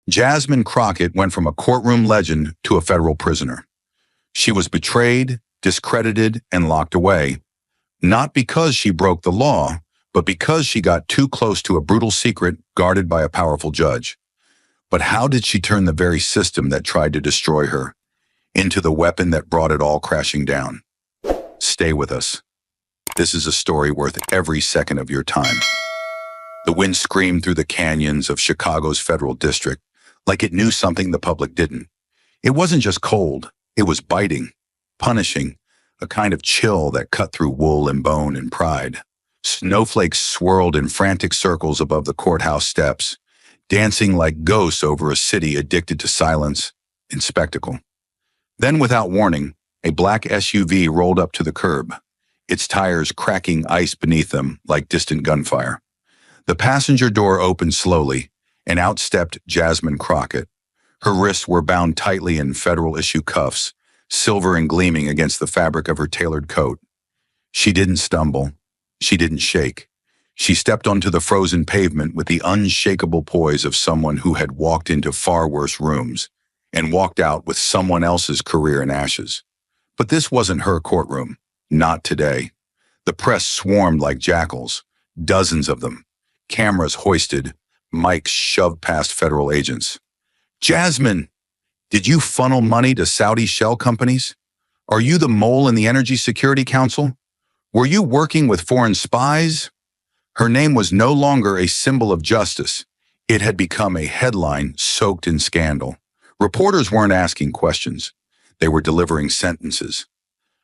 Jasmine Crockett went from a courtroom legend to a federal prisoner. She was betrayed, discredited, and locked away, not because she broke the law, but because she got too close to a brutal secret guarded by a powerful judge. But how did she turn the very system that tried to destroy her into the weapon that brought it all crashing down? Stay with us. This is a story worth every second of your time. The wind screamed through the canyons of Chicago's federal district like it knew something the public didn't. It wasn't just cold, it was biting, punishing, a kind of chill that cut through wool and bone and pride. Snowflakes swirled in frantic circles above the courthouse steps, dancing like ghosts over a city addicted to silence and spectacle. Then, without warning, a black SUV rolled up to the curb, its tires cracking ice beneath them like distant gunfire. The passenger door opened slowly, and out stepped Jasmine Crockett. Her wrists were bound tightly in federal-issue cuffs, silver and gleaming against the fabric of her tailored coat. She didn't stumble. She didn't shake. She stepped onto the frozen pavement with the unshakable poise of someone who had walked into far worse rooms and walked out with someone else's career in ashes. But this wasn't her courtroom. Not today. The press swarmed like jackals, dozens of them, cameras hoisted, mics shoved past federal agents. Jasmine, did you funnel money to Saudi shell companies? Are you the mole in the Energy Security Council? Were you working with foreign spies? Her name was no longer a symbol of justice. It had become a headline soaked in scandal. Reporters weren't asking questions. They were delivering sentences.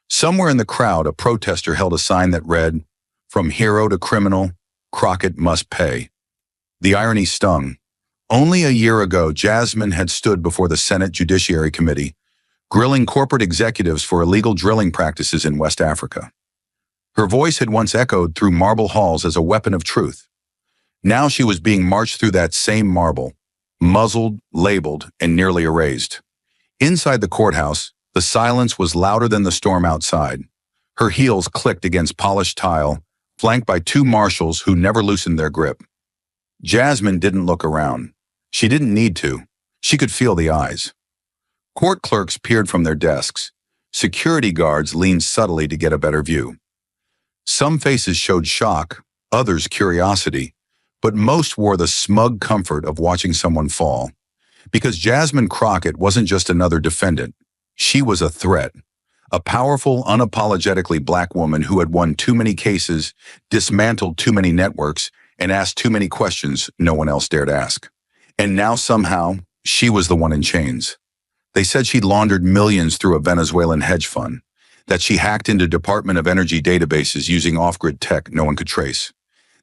Somewhere in the crowd, a protester held a sign that read, "From hero to criminal, Crockett must pay." The irony stung. Only a year ago, Jasmine had stood before the Senate Judiciary Committee, grilling corporate executives for illegal drilling practices in West Africa. Her voice had once echoed through marble halls as a weapon of truth. Now she was being marched through that same marble, muzzled, labeled, and nearly erased. Inside the courthouse, the silence was louder than the storm outside. Her heels clicked against polished tile, flanked by two marshals who never loosened their grip. Jasmine didn't look around. She didn't need to. She could feel the eyes. Court clerks peered from their desks. Security guards leaned subtly to get a better view. Some faces showed shock, others curiosity, but most wore the smug comfort of watching someone fall. Because Jasmine Crockett wasn't just another defendant. She was a threat. A powerful, unapologetically black woman who had won too many cases, dismantled too many networks, and asked too many questions no one else dared ask. And now somehow, she was the one in chains. They said she'd laundered millions through a Venezuelan hedge fund, that she hacked into Department of Energy databases using off-grid tech no one could trace,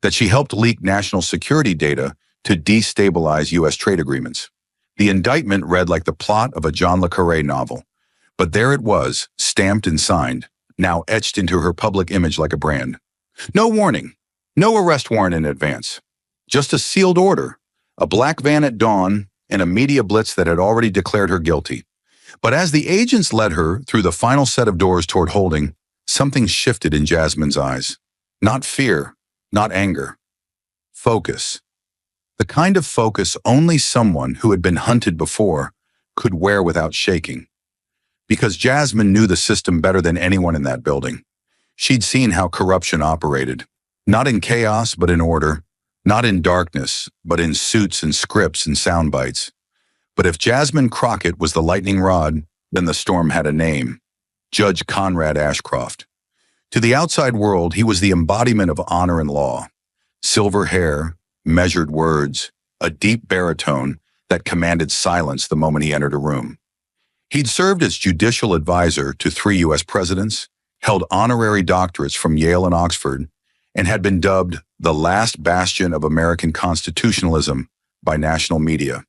that she helped leak national security data to destabilize U.S. trade agreements. The indictment read like the plot of a John le Carré novel, but there it was, stamped and signed, now etched into her public image like a brand. No warning. No arrest warrant in advance. Just a sealed order, a black van at dawn, and a media blitz that had already declared her guilty. But as the agents led her through the final set of doors toward holding, something shifted in Jasmine's eyes. Not fear, not anger. Focus. The kind of focus only someone who had been hunted before could wear without shaking. Because Jasmine knew the system better than anyone in that building. She'd seen how corruption operated. Not in chaos, but in order. Not in darkness, but in suits and scripts and sound bites. But if Jasmine Crockett was the lightning rod, then the storm had a name. Judge Conrad Ashcroft. To the outside world, he was the embodiment of honor and law. Silver hair, measured words, a deep baritone that commanded silence the moment he entered a room. He'd served as judicial advisor to 3 U.S. presidents, held honorary doctorates from Yale and Oxford, and had been dubbed the last bastion of American constitutionalism by national media.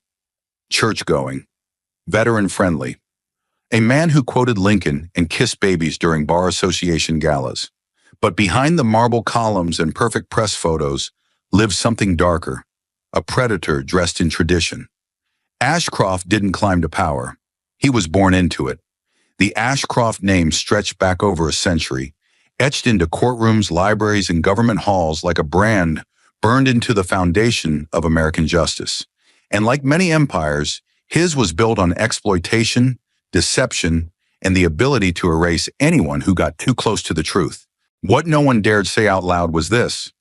Church-going, veteran-friendly, a man who quoted Lincoln and kissed babies during Bar Association galas. But behind the marble columns and perfect press photos lived something darker, a predator dressed in tradition. Ashcroft didn't climb to power. He was born into it. The Ashcroft name stretched back over a century, etched into courtrooms, libraries, and government halls like a brand burned into the foundation of American justice. And like many empires, his was built on exploitation, deception, and the ability to erase anyone who got too close to the truth. What no one dared say out loud was this: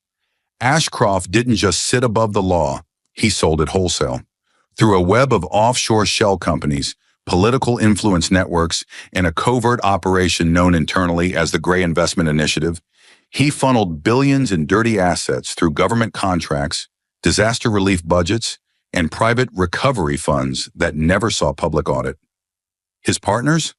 Ashcroft didn't just sit above the law, he sold it wholesale. Through a web of offshore shell companies, political influence networks, and a covert operation known internally as the Gray Investment Initiative, he funneled billions in dirty assets through government contracts, disaster relief budgets, and private recovery funds that never saw public audit. His partners?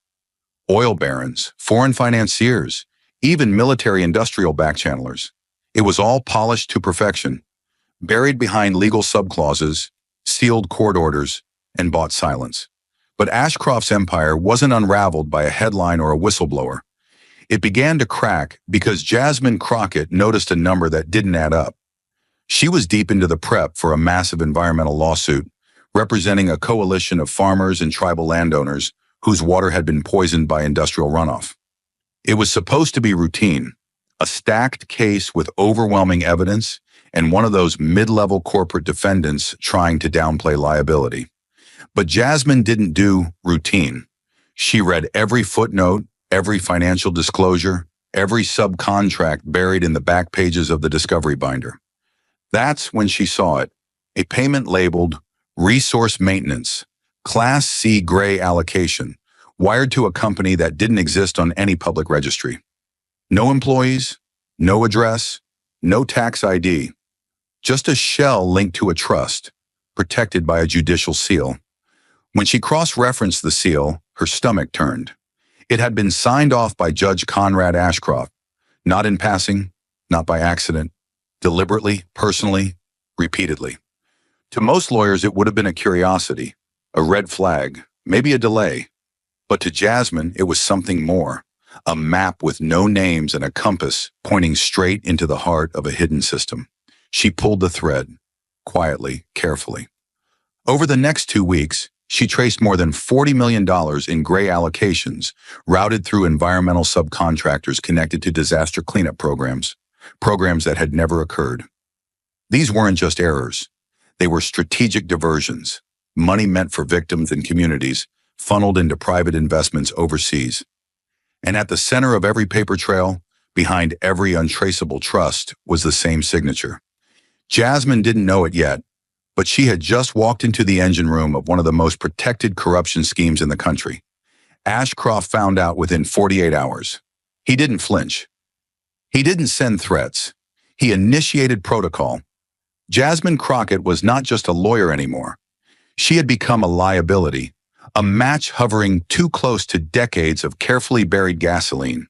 Oil barons, foreign financiers, even military-industrial backchannelers. It was all polished to perfection, buried behind legal subclauses, sealed court orders, and bought silence. But Ashcroft's empire wasn't unraveled by a headline or a whistleblower. It began to crack because Jasmine Crockett noticed a number that didn't add up. She was deep into the prep for a massive environmental lawsuit, representing a coalition of farmers and tribal landowners whose water had been poisoned by industrial runoff. It was supposed to be routine, a stacked case with overwhelming evidence and one of those mid-level corporate defendants trying to downplay liability. But Jasmine didn't do routine. She read every footnote, every financial disclosure, every subcontract buried in the back pages of the discovery binder. That's when she saw it, a payment labeled Resource Maintenance, Class C Gray Allocation, wired to a company that didn't exist on any public registry. No employees, no address, no tax ID, just a shell linked to a trust, protected by a judicial seal. When she cross-referenced the seal, her stomach turned. It had been signed off by Judge Conrad Ashcroft, not in passing, not by accident, deliberately, personally, repeatedly. To most lawyers, it would have been a curiosity, a red flag, maybe a delay. But to Jasmine, it was something more, a map with no names and a compass pointing straight into the heart of a hidden system. She pulled the thread, quietly, carefully. Over the next 2 weeks, she traced more than $40 million in gray allocations routed through environmental subcontractors connected to disaster cleanup programs that had never occurred. These weren't just errors. They were strategic diversions, money meant for victims and communities, funneled into private investments overseas. And at the center of every paper trail, behind every untraceable trust, was the same signature. Jasmine didn't know it yet, but she had just walked into the engine room of one of the most protected corruption schemes in the country. Ashcroft found out within 48 hours. He didn't flinch. He didn't send threats. He initiated protocol. Jasmine Crockett was not just a lawyer anymore. She had become a liability, a match hovering too close to decades of carefully buried gasoline.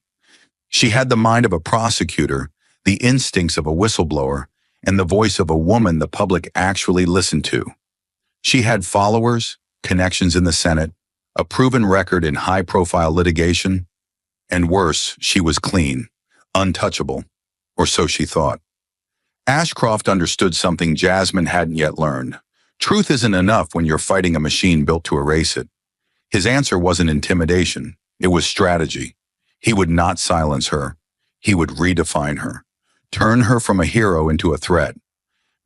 She had the mind of a prosecutor, the instincts of a whistleblower, and the voice of a woman the public actually listened to. She had followers, connections in the Senate, a proven record in high-profile litigation, and worse, she was clean, untouchable, or so she thought. Ashcroft understood something Jasmine hadn't yet learned. Truth isn't enough when you're fighting a machine built to erase it. His answer wasn't intimidation, it was strategy. He would not silence her. He would redefine her, turn her from a hero into a threat,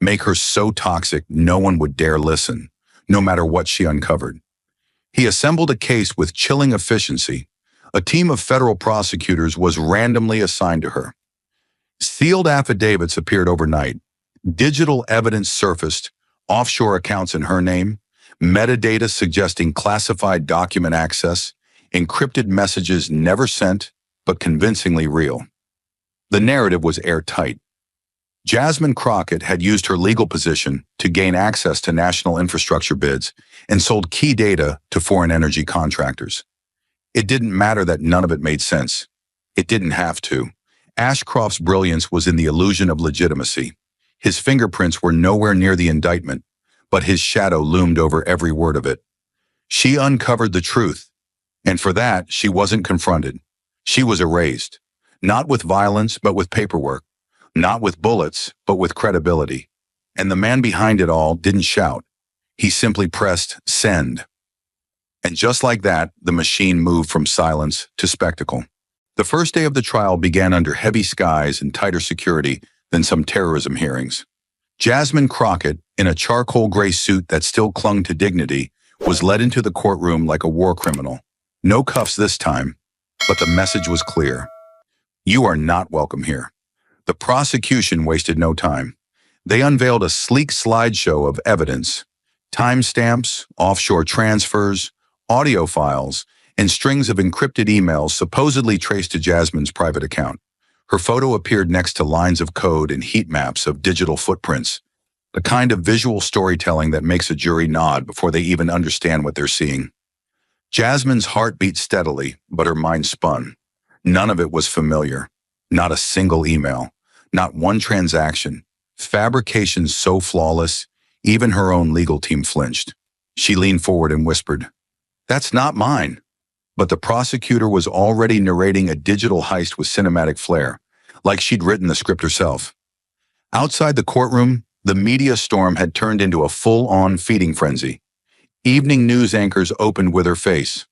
make her so toxic no one would dare listen, no matter what she uncovered. He assembled a case with chilling efficiency. A team of federal prosecutors was randomly assigned to her. Sealed affidavits appeared overnight. Digital evidence surfaced, offshore accounts in her name, metadata suggesting classified document access, encrypted messages never sent, but convincingly real. The narrative was airtight. Jasmine Crockett had used her legal position to gain access to national infrastructure bids and sold key data to foreign energy contractors. It didn't matter that none of it made sense. It didn't have to. Ashcroft's brilliance was in the illusion of legitimacy. His fingerprints were nowhere near the indictment, but his shadow loomed over every word of it. She uncovered the truth, and for that, she wasn't confronted. She was erased, not with violence, but with paperwork, not with bullets, but with credibility. And the man behind it all didn't shout. He simply pressed send. And just like that, the machine moved from silence to spectacle. The first day of the trial began under heavy skies and tighter security than some terrorism hearings. Jasmine Crockett, in a charcoal gray suit that still clung to dignity, was led into the courtroom like a war criminal. No cuffs this time, but the message was clear. You are not welcome here. The prosecution wasted no time. They unveiled a sleek slideshow of evidence, timestamps, offshore transfers, audio files, and strings of encrypted emails supposedly traced to Jasmine's private account. Her photo appeared next to lines of code and heat maps of digital footprints, the kind of visual storytelling that makes a jury nod before they even understand what they're seeing. Jasmine's heart beat steadily, but her mind spun. None of it was familiar. Not a single email. Not one transaction. Fabrications so flawless, even her own legal team flinched. She leaned forward and whispered, "That's not mine." But the prosecutor was already narrating a digital heist with cinematic flair, like she'd written the script herself. Outside the courtroom, the media storm had turned into a full-on feeding frenzy. Evening news anchors opened with her face.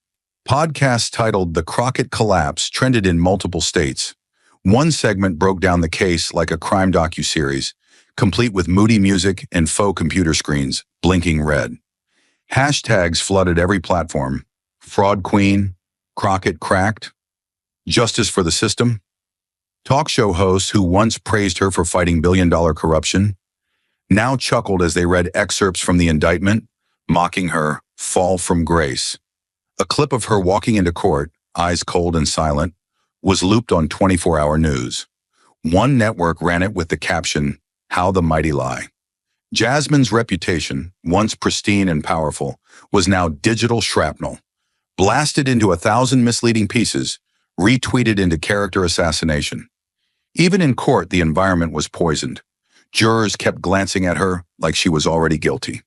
Podcasts titled The Crockett Collapse trended in multiple states. One segment broke down the case like a crime docuseries, complete with moody music and faux computer screens blinking red. Hashtags flooded every platform. Fraud Queen, Crockett cracked, justice for the system. Talk show hosts who once praised her for fighting billion-dollar corruption now chuckled as they read excerpts from the indictment, mocking her fall from grace. A clip of her walking into court, eyes cold and silent, was looped on 24-hour news. One network ran it with the caption, "How the Mighty Lie." Jasmine's reputation, once pristine and powerful, was now digital shrapnel. Blasted into 1,000 misleading pieces, retweeted into character assassination. Even in court, the environment was poisoned. Jurors kept glancing at her like she was already guilty.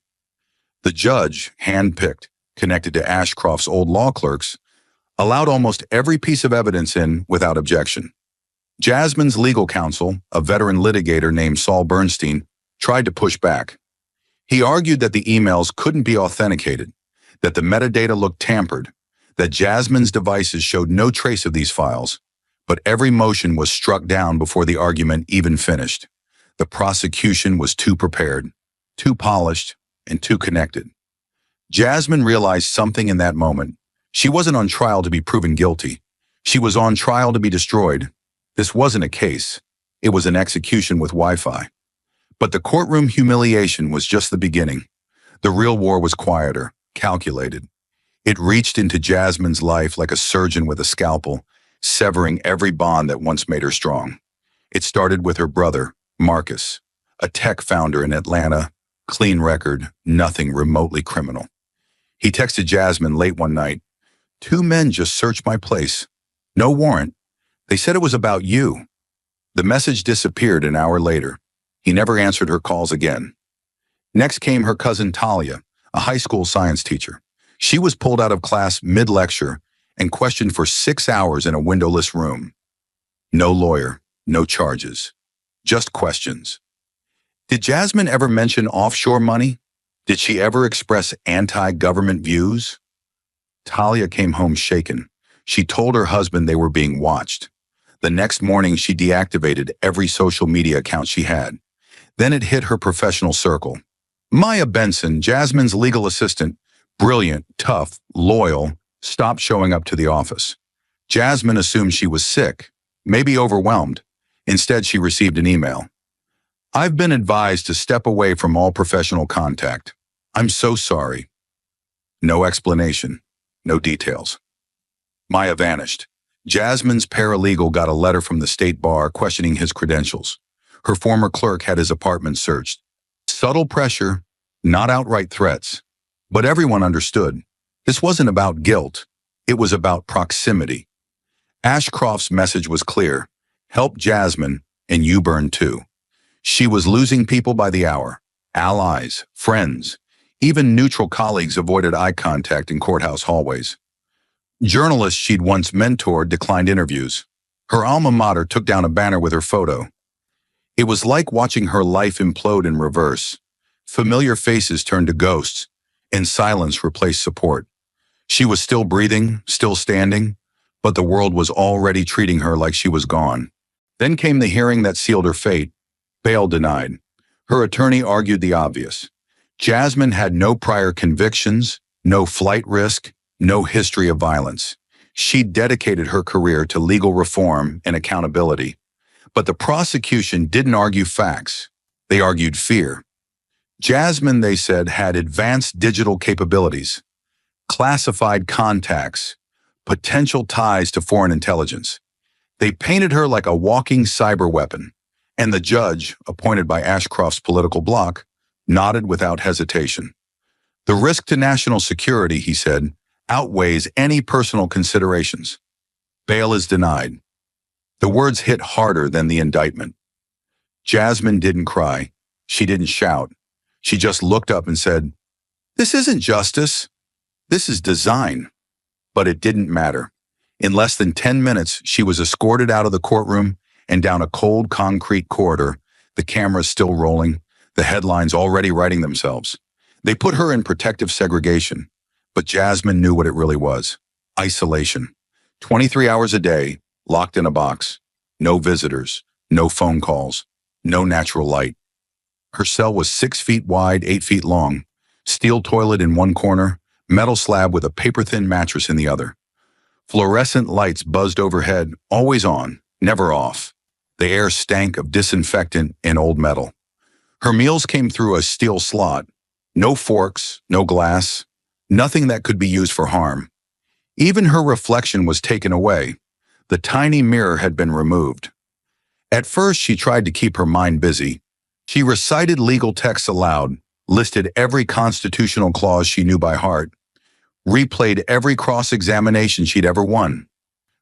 The judge, hand-picked, connected to Ashcroft's old law clerks, allowed almost every piece of evidence in without objection. Jasmine's legal counsel, a veteran litigator named Saul Bernstein, tried to push back. He argued that the emails couldn't be authenticated, that the metadata looked tampered, that Jasmine's devices showed no trace of these files, but every motion was struck down before the argument even finished. The prosecution was too prepared, too polished, and too connected. Jasmine realized something in that moment. She wasn't on trial to be proven guilty. She was on trial to be destroyed. This wasn't a case. It was an execution with Wi-Fi. But the courtroom humiliation was just the beginning. The real war was quieter, calculated. It reached into Jasmine's life like a surgeon with a scalpel, severing every bond that once made her strong. It started with her brother, Marcus, a tech founder in Atlanta, clean record, nothing remotely criminal. He texted Jasmine late one night, "2 men just searched my place. No warrant. They said it was about you." The message disappeared an hour later. He never answered her calls again. Next came her cousin Talia, a high school science teacher. She was pulled out of class mid-lecture and questioned for 6 hours in a windowless room. No lawyer, no charges, just questions. Did Jasmine ever mention offshore money? Did she ever express anti-government views? Talia came home shaken. She told her husband they were being watched. The next morning, she deactivated every social media account she had. Then it hit her professional circle. Maya Benson, Jasmine's legal assistant, brilliant, tough, loyal, stopped showing up to the office. Jasmine assumed she was sick, maybe overwhelmed. Instead, she received an email. "I've been advised to step away from all professional contact. I'm so sorry." No explanation, no details. Maya vanished. Jasmine's paralegal got a letter from the state bar questioning his credentials. Her former clerk had his apartment searched. Subtle pressure, not outright threats. But everyone understood. This wasn't about guilt. It was about proximity. Ashcroft's message was clear. Help Jasmine, and you burn too. She was losing people by the hour. Allies, friends, even neutral colleagues avoided eye contact in courthouse hallways. Journalists she'd once mentored declined interviews. Her alma mater took down a banner with her photo. It was like watching her life implode in reverse. Familiar faces turned to ghosts, and silence replaced support. She was still breathing, still standing, but the world was already treating her like she was gone. Then came the hearing that sealed her fate. Bail denied. Her attorney argued the obvious. Jasmine had no prior convictions, no flight risk, no history of violence. She dedicated her career to legal reform and accountability. But the prosecution didn't argue facts. They argued fear. Jasmine, they said, had advanced digital capabilities, classified contacts, potential ties to foreign intelligence. They painted her like a walking cyber weapon, and the judge, appointed by Ashcroft's political bloc, nodded without hesitation. The risk to national security, he said, outweighs any personal considerations. Bail is denied. The words hit harder than the indictment. Jasmine didn't cry. She didn't shout. She just looked up and said, "This isn't justice. This is design." But it didn't matter. In less than 10 minutes, she was escorted out of the courtroom and down a cold concrete corridor, the cameras still rolling, the headlines already writing themselves. They put her in protective segregation, but Jasmine knew what it really was. Isolation. 23 hours a day, locked in a box. No visitors, no phone calls, no natural light. Her cell was 6 feet wide, 8 feet long, steel toilet in one corner, metal slab with a paper-thin mattress in the other. Fluorescent lights buzzed overhead, always on, never off. The air stank of disinfectant and old metal. Her meals came through a steel slot. No forks, no glass, nothing that could be used for harm. Even her reflection was taken away. The tiny mirror had been removed. At first, she tried to keep her mind busy. She recited legal texts aloud, listed every constitutional clause she knew by heart, replayed every cross-examination she'd ever won.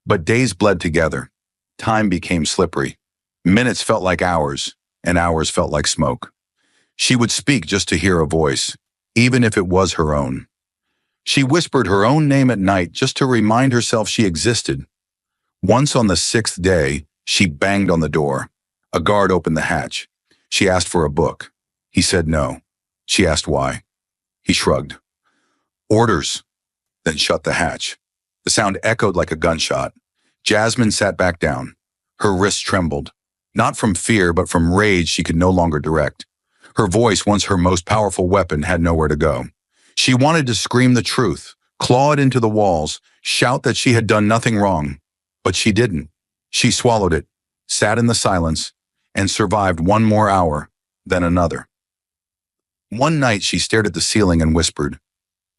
But days bled together. Time became slippery. Minutes felt like hours, and hours felt like smoke. She would speak just to hear a voice, even if it was her own. She whispered her own name at night just to remind herself she existed. Once on the 6th day, she banged on the door. A guard opened the hatch. She asked for a book. He said no. She asked why. He shrugged. "Orders," then shut the hatch. The sound echoed like a gunshot. Jasmine sat back down. Her wrists trembled, not from fear, but from rage she could no longer direct. Her voice, once her most powerful weapon, had nowhere to go. She wanted to scream the truth, claw it into the walls, shout that she had done nothing wrong. But she didn't. She swallowed it, sat in the silence, and survived one more hour, then another. One night she stared at the ceiling and whispered,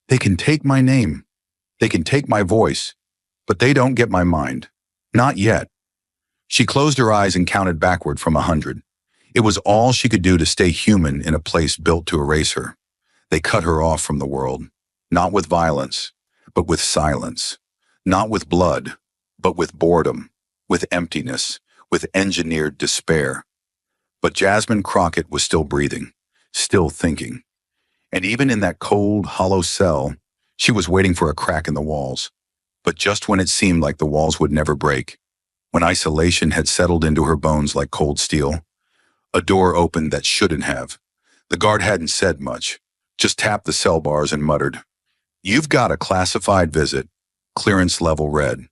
"They can take my name. They can take my voice, but they don't get my mind. Not yet." She closed her eyes and counted backward from 100. It was all she could do to stay human in a place built to erase her. They cut her off from the world, not with violence, but with silence. Not with blood, but with boredom, with emptiness, with engineered despair. But Jasmine Crockett was still breathing, still thinking. And even in that cold, hollow cell, she was waiting for a crack in the walls. But just when it seemed like the walls would never break, when isolation had settled into her bones like cold steel, a door opened that shouldn't have. The guard hadn't said much, just tapped the cell bars and muttered, "You've got a classified visit, clearance level red."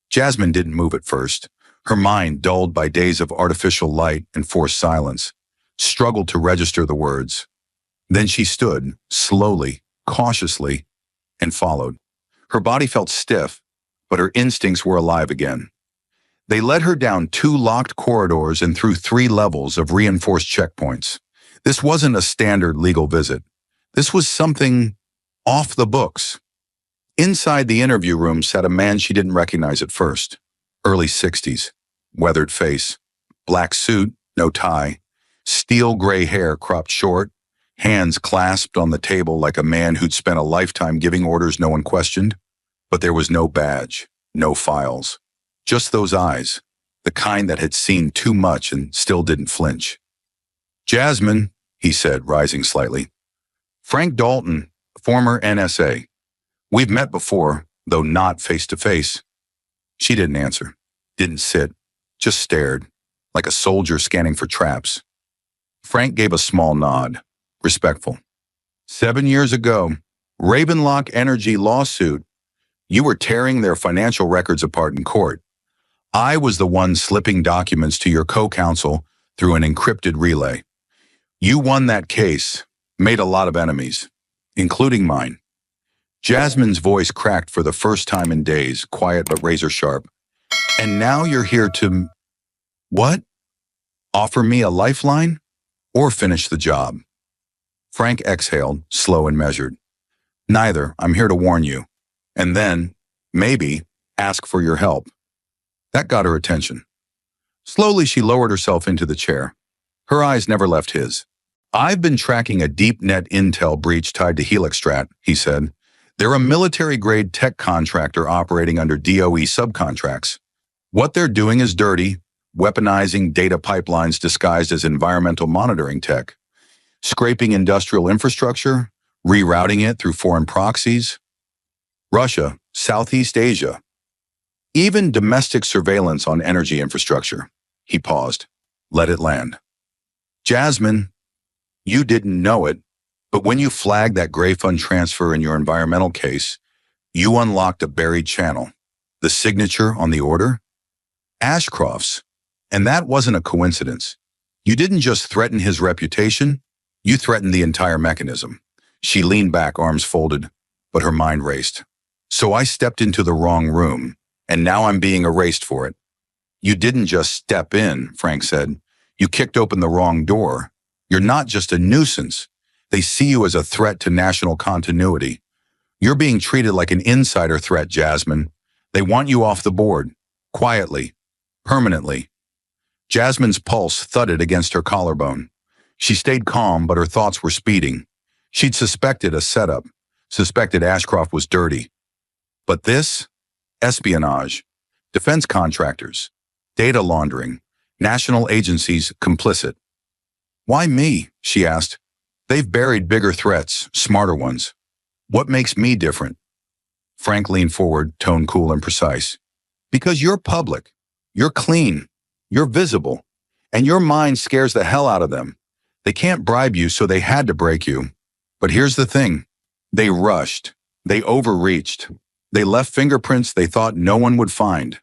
Jasmine didn't move at first. Her mind, dulled by days of artificial light and forced silence, struggled to register the words. Then she stood, slowly, cautiously, and followed. Her body felt stiff, but her instincts were alive again. They led her down 2 locked corridors and through 3 levels of reinforced checkpoints. This wasn't a standard legal visit. This was something off the books. Inside the interview room sat a man she didn't recognize at first. Early 60s, weathered face, black suit, no tie, steel gray hair cropped short, hands clasped on the table like a man who'd spent a lifetime giving orders no one questioned. But there was no badge, no files. Just those eyes, the kind that had seen too much and still didn't flinch. "Jasmine," he said, rising slightly. "Frank Dalton, former NSA. We've met before, though not face to face." She didn't answer, didn't sit, just stared, like a soldier scanning for traps. Frank gave a small nod, respectful. 7 years ago, Ravenlock Energy lawsuit. You were tearing their financial records apart in court. I was the one slipping documents to your co-counsel through an encrypted relay. You won that case, made a lot of enemies, including mine. Jasmine's voice cracked for the first time in days, quiet but razor sharp. And now you're here to, what? Offer me a lifeline? Or finish the job? Frank exhaled, slow and measured. Neither, I'm here to warn you. And then, maybe, ask for your help. That got her attention. Slowly, she lowered herself into the chair. Her eyes never left his. I've been tracking a deep net intel breach tied to Helixstrat, he said. They're a military-grade tech contractor operating under DOE subcontracts. What they're doing is dirty, weaponizing data pipelines disguised as environmental monitoring tech, scraping industrial infrastructure, rerouting it through foreign proxies. Russia, Southeast Asia, even domestic surveillance on energy infrastructure. He paused. Let it land. Jasmine, you didn't know it, but when you flagged that gray fund transfer in your environmental case, you unlocked a buried channel. The signature on the order? Ashcroft's. And that wasn't a coincidence. You didn't just threaten his reputation, you threatened the entire mechanism. She leaned back, arms folded, but her mind raced. So I stepped into the wrong room, and now I'm being erased for it. You didn't just step in, Frank said. You kicked open the wrong door. You're not just a nuisance. They see you as a threat to national continuity. You're being treated like an insider threat, Jasmine. They want you off the board. Quietly. Permanently. Jasmine's pulse thudded against her collarbone. She stayed calm, but her thoughts were speeding. She'd suspected a setup, suspected Ashcroft was dirty. But this? Espionage. Defense contractors. Data laundering. National agencies complicit. Why me? She asked. They've buried bigger threats, smarter ones. What makes me different? Frank leaned forward, tone cool and precise. Because you're public. You're clean. You're visible. And your mind scares the hell out of them. They can't bribe you, so they had to break you. But here's the thing. They rushed. They overreached. They left fingerprints they thought no one would find.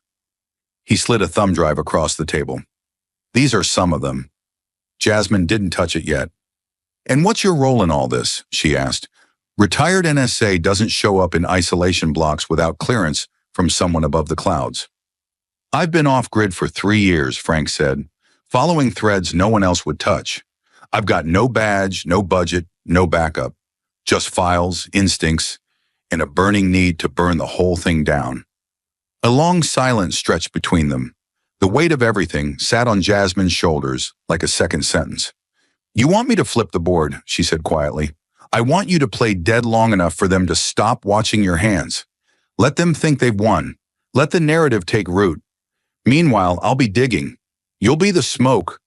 He slid a thumb drive across the table. These are some of them. Jasmine didn't touch it yet. And what's your role in all this? She asked. Retired NSA doesn't show up in isolation blocks without clearance from someone above the clouds. I've been off-grid for 3 years, Frank said, following threads no one else would touch. I've got no badge, no budget, no backup. Just files, instincts, and a burning need to burn the whole thing down. A long silence stretched between them. The weight of everything sat on Jasmine's shoulders like a second sentence. You want me to flip the board, she said quietly. I want you to play dead long enough for them to stop watching your hands. Let them think they've won. Let the narrative take root. Meanwhile, I'll be digging. You'll be the smoke.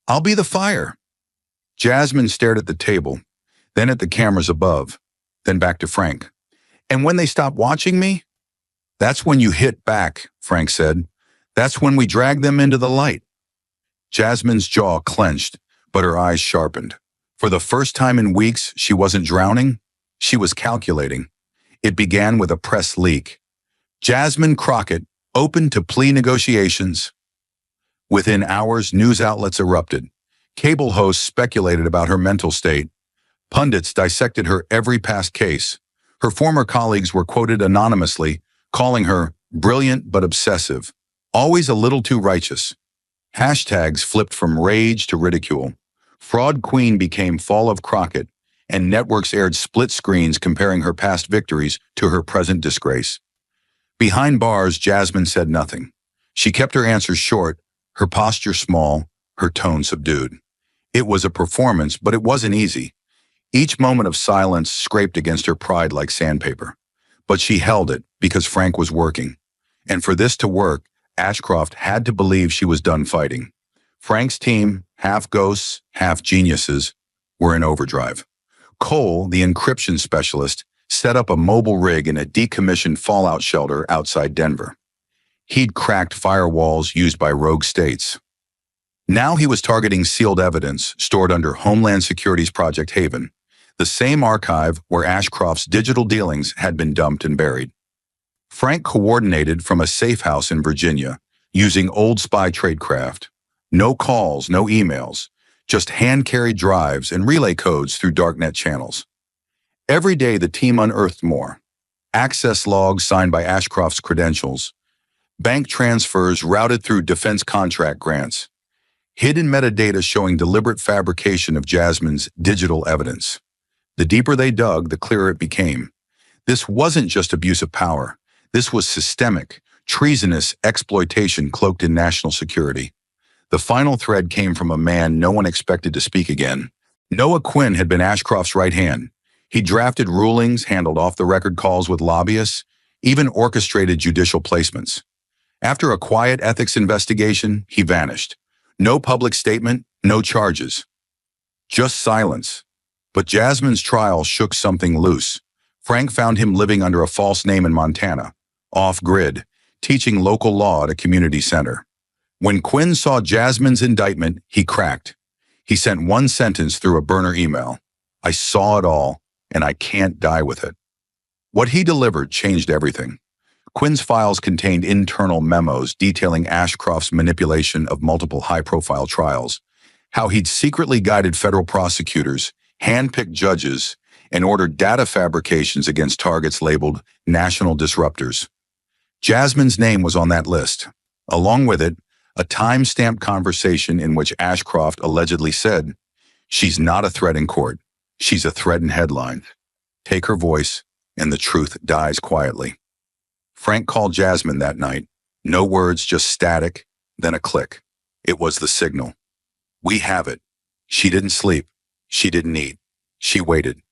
I'll be the fire. Jasmine stared at the table, then at the cameras above, then back to Frank. And when they stop watching me? That's when you hit back, Frank said. That's when we drag them into the light. Jasmine's jaw clenched, but her eyes sharpened. For the first time in weeks, she wasn't drowning. She was calculating. It began with a press leak. Jasmine Crockett open to plea negotiations. Within hours, news outlets erupted. Cable hosts speculated about her mental state. Pundits dissected her every past case. Her former colleagues were quoted anonymously, calling her brilliant but obsessive, always a little too righteous. Hashtags flipped from rage to ridicule. Fraud Queen became Fall of Crockett, and networks aired split screens comparing her past victories to her present disgrace. Behind bars, Jasmine said nothing. She kept her answers short, her posture small, her tone subdued. It was a performance, but it wasn't easy. Each moment of silence scraped against her pride like sandpaper. But she held it because Frank was working. And for this to work, Ashcroft had to believe she was done fighting. Frank's team, half ghosts, half geniuses, were in overdrive. Cole, the encryption specialist, set up a mobile rig in a decommissioned fallout shelter outside Denver. He'd cracked firewalls used by rogue states. Now he was targeting sealed evidence stored under Homeland Security's Project Haven, the same archive where Ashcroft's digital dealings had been dumped and buried. Frank coordinated from a safe house in Virginia, using old spy tradecraft. No calls, no emails, just hand-carried drives and relay codes through darknet channels. Every day the team unearthed more. Access logs signed by Ashcroft's credentials, bank transfers routed through defense contract grants, hidden metadata showing deliberate fabrication of Jasmine's digital evidence. The deeper they dug, the clearer it became. This wasn't just abuse of power. This was systemic, treasonous exploitation cloaked in national security. The final thread came from a man no one expected to speak again. Noah Quinn had been Ashcroft's right hand. He drafted rulings, handled off-the-record calls with lobbyists, even orchestrated judicial placements. After a quiet ethics investigation, he vanished. No public statement, no charges. Just silence. But Jasmine's trial shook something loose. Frank found him living under a false name in Montana, off-grid, teaching local law at a community center. When Quinn saw Jasmine's indictment, he cracked. He sent one sentence through a burner email. "I saw it all, and I can't die with it." What he delivered changed everything. Quinn's files contained internal memos detailing Ashcroft's manipulation of multiple high-profile trials, how he'd secretly guided federal prosecutors, handpicked judges, and ordered data fabrications against targets labeled national disruptors. Jasmine's name was on that list. Along with it, a time-stamped conversation in which Ashcroft allegedly said, "She's not a threat in court. She's a threat in headlines. Take her voice, and the truth dies quietly." Frank called Jasmine that night. No words, just static, then a click. It was the signal. "We have it." She didn't sleep. She didn't eat. She waited.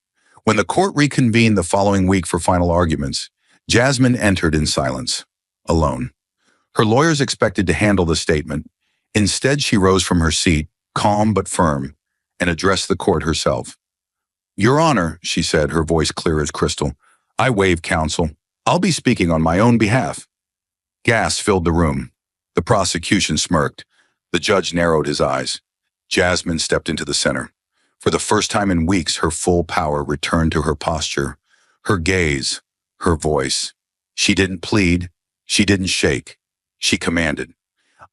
When the court reconvened the following week for final arguments, Jasmine entered in silence, alone. Her lawyers expected to handle the statement. Instead, she rose from her seat, calm but firm, and addressed the court herself. "Your Honor," she said, her voice clear as crystal, "I waive counsel. I'll be speaking on my own behalf." Gas filled the room. The prosecution smirked. The judge narrowed his eyes. Jasmine stepped into the center. For the first time in weeks, her full power returned to her posture, her gaze, her voice. She didn't plead. She didn't shake. She commanded.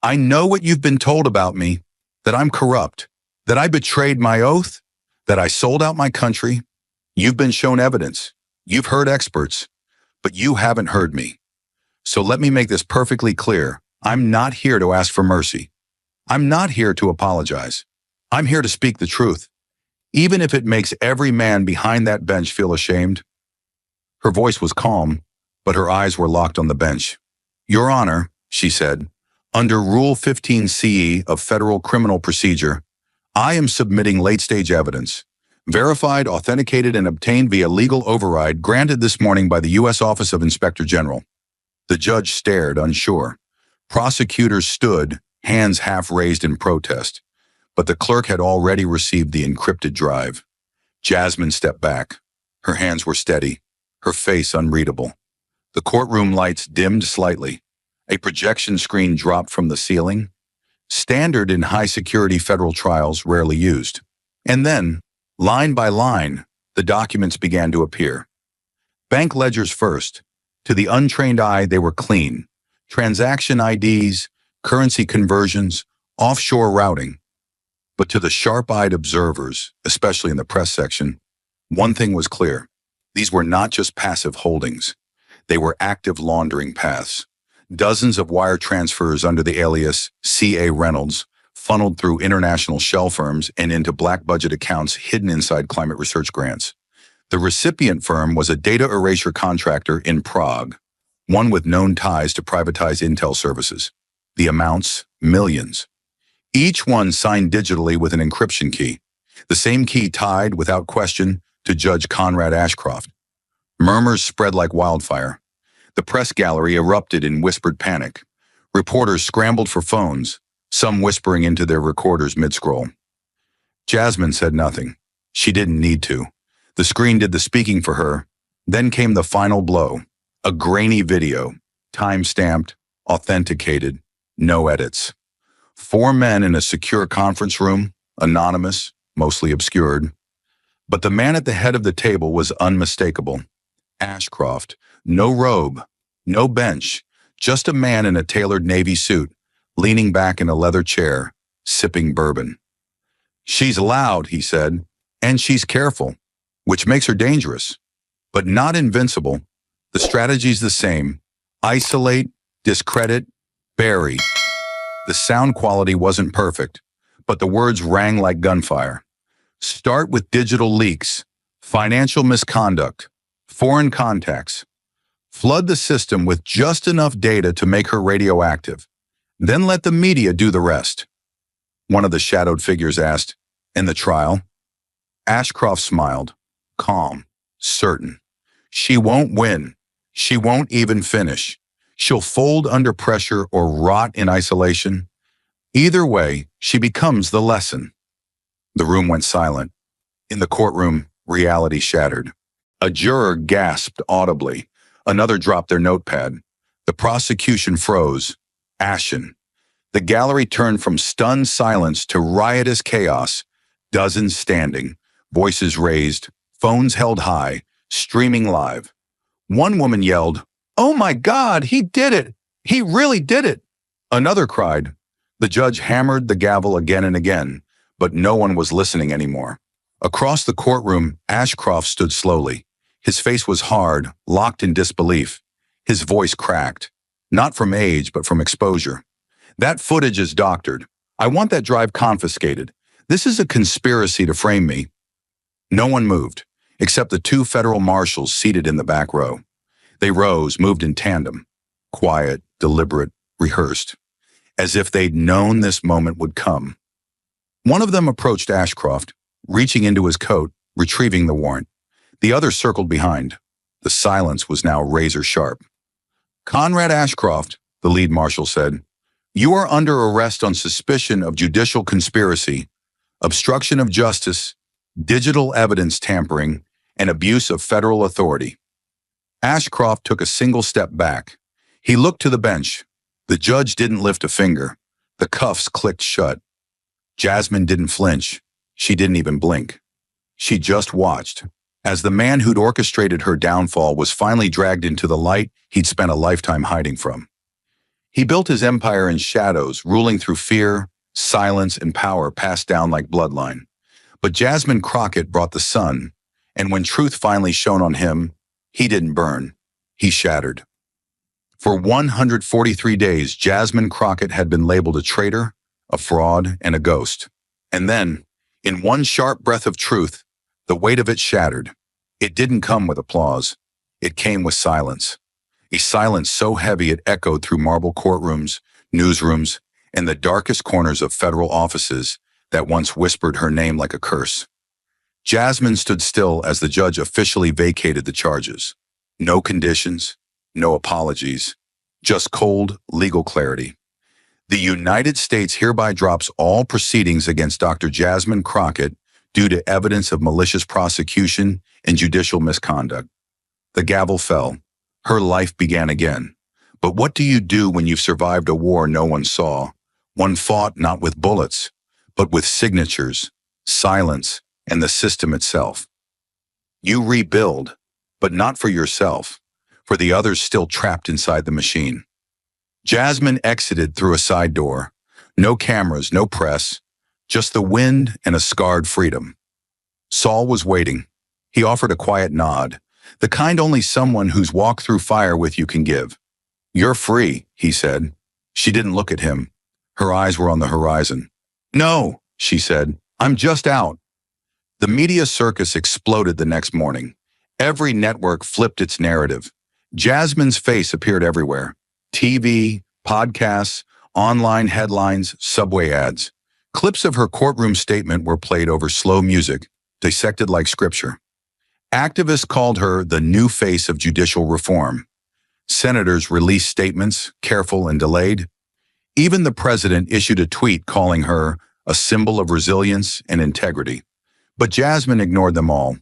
"I know what you've been told about me, that I'm corrupt, that I betrayed my oath, that I sold out my country. You've been shown evidence. You've heard experts, but you haven't heard me. So let me make this perfectly clear. I'm not here to ask for mercy. I'm not here to apologize. I'm here to speak the truth, even if it makes every man behind that bench feel ashamed." Her voice was calm, but her eyes were locked on the bench. "Your Honor," she said, "under Rule 15 CE of Federal Criminal Procedure, I am submitting late-stage evidence, verified, authenticated, and obtained via legal override granted this morning by the U.S. Office of Inspector General." The judge stared, unsure. Prosecutors stood, hands half raised in protest, but the clerk had already received the encrypted drive. Jasmine stepped back. Her hands were steady, her face unreadable. The courtroom lights dimmed slightly. A projection screen dropped from the ceiling, standard in high-security federal trials rarely used. And then, line by line, the documents began to appear. Bank ledgers first. To the untrained eye, they were clean. Transaction IDs, currency conversions, offshore routing. But to the sharp-eyed observers, especially in the press section, one thing was clear. These were not just passive holdings. They were active laundering paths. Dozens of wire transfers under the alias C.A. Reynolds funneled through international shell firms and into black budget accounts hidden inside climate research grants. The recipient firm was a data erasure contractor in Prague, one with known ties to privatized intel services. The amounts, millions. Each one signed digitally with an encryption key, the same key tied, without question, to Judge Conrad Ashcroft. Murmurs spread like wildfire. The press gallery erupted in whispered panic. Reporters scrambled for phones, some whispering into their recorders mid-scroll. Jasmine said nothing. She didn't need to. The screen did the speaking for her. Then came the final blow. A grainy video, time-stamped, authenticated, no edits. 4 men in a secure conference room, anonymous, mostly obscured. But the man at the head of the table was unmistakable. Ashcroft. No robe, no bench, just a man in a tailored navy suit, leaning back in a leather chair, sipping bourbon. She's loud, he said, and she's careful, which makes her dangerous, but not invincible. The strategy's the same. Isolate, discredit, bury. The sound quality wasn't perfect, but the words rang like gunfire. Start with digital leaks, financial misconduct, foreign contacts. Flood the system with just enough data to make her radioactive. Then let the media do the rest. One of the shadowed figures asked, "In the trial?" Ashcroft smiled, calm, certain. She won't win. She won't even finish. She'll fold under pressure or rot in isolation. Either way, she becomes the lesson. The room went silent. In the courtroom, reality shattered. A juror gasped audibly. Another dropped their notepad. The prosecution froze, ashen. The gallery turned from stunned silence to riotous chaos, dozens standing, voices raised, phones held high, streaming live. One woman yelled, "Oh my God, he did it! He really did it!" Another cried. The judge hammered the gavel again and again, but no one was listening anymore. Across the courtroom, Ashcroft stood slowly. His face was hard, locked in disbelief. His voice cracked, not from age, but from exposure. "That footage is doctored. I want that drive confiscated. This is a conspiracy to frame me." No one moved, except the two federal marshals seated in the back row. They rose, moved in tandem, quiet, deliberate, rehearsed, as if they'd known this moment would come. One of them approached Ashcroft, reaching into his coat, retrieving the warrant. The other circled behind. The silence was now razor sharp. "Conrad Ashcroft," the lead marshal said, "you are under arrest on suspicion of judicial conspiracy, obstruction of justice, digital evidence tampering, and abuse of federal authority." Ashcroft took a single step back. He looked to the bench. The judge didn't lift a finger. The cuffs clicked shut. Jasmine didn't flinch. She didn't even blink. She just watched, as the man who'd orchestrated her downfall was finally dragged into the light he'd spent a lifetime hiding from. He built his empire in shadows, ruling through fear, silence, and power passed down like bloodline. But Jasmine Crockett brought the sun, and when truth finally shone on him, he didn't burn. He shattered. For 143 days, Jasmine Crockett had been labeled a traitor, a fraud, and a ghost. And then, in one sharp breath of truth, the weight of it shattered. It didn't come with applause. It came with silence. A silence so heavy it echoed through marble courtrooms, newsrooms, and the darkest corners of federal offices that once whispered her name like a curse. Jasmine stood still as the judge officially vacated the charges. No conditions, no apologies, just cold legal clarity. The United States hereby drops all proceedings against Dr. Jasmine Crockett due to evidence of malicious prosecution and judicial misconduct. The gavel fell. Her life began again. But what do you do when you've survived a war no one saw? One fought not with bullets, but with signatures, silence, and the system itself. You rebuild, but not for yourself, for the others still trapped inside the machine. Jasmine exited through a side door. No cameras, no press, just the wind and a scarred freedom. Saul was waiting. He offered a quiet nod, the kind only someone who's walked through fire with you can give. "You're free," he said. She didn't look at him. Her eyes were on the horizon. "No," she said, "I'm just out." The media circus exploded the next morning. Every network flipped its narrative. Jasmine's face appeared everywhere. TV, podcasts, online headlines, subway ads. Clips of her courtroom statement were played over slow music, dissected like scripture. Activists called her the new face of judicial reform. Senators released statements, careful and delayed. Even the president issued a tweet calling her a symbol of resilience and integrity. But Jasmine ignored them all,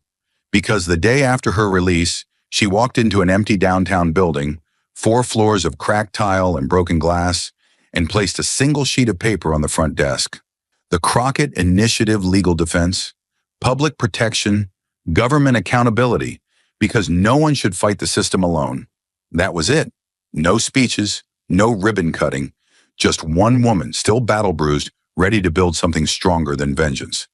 because the day after her release, she walked into an empty downtown building, 4 floors of cracked tile and broken glass, and placed a single sheet of paper on the front desk. The Crockett Initiative Legal Defense, Public Protection, Government Accountability, because no one should fight the system alone. That was it. No speeches, no ribbon cutting, just one woman, still battle-bruised, ready to build something stronger than vengeance.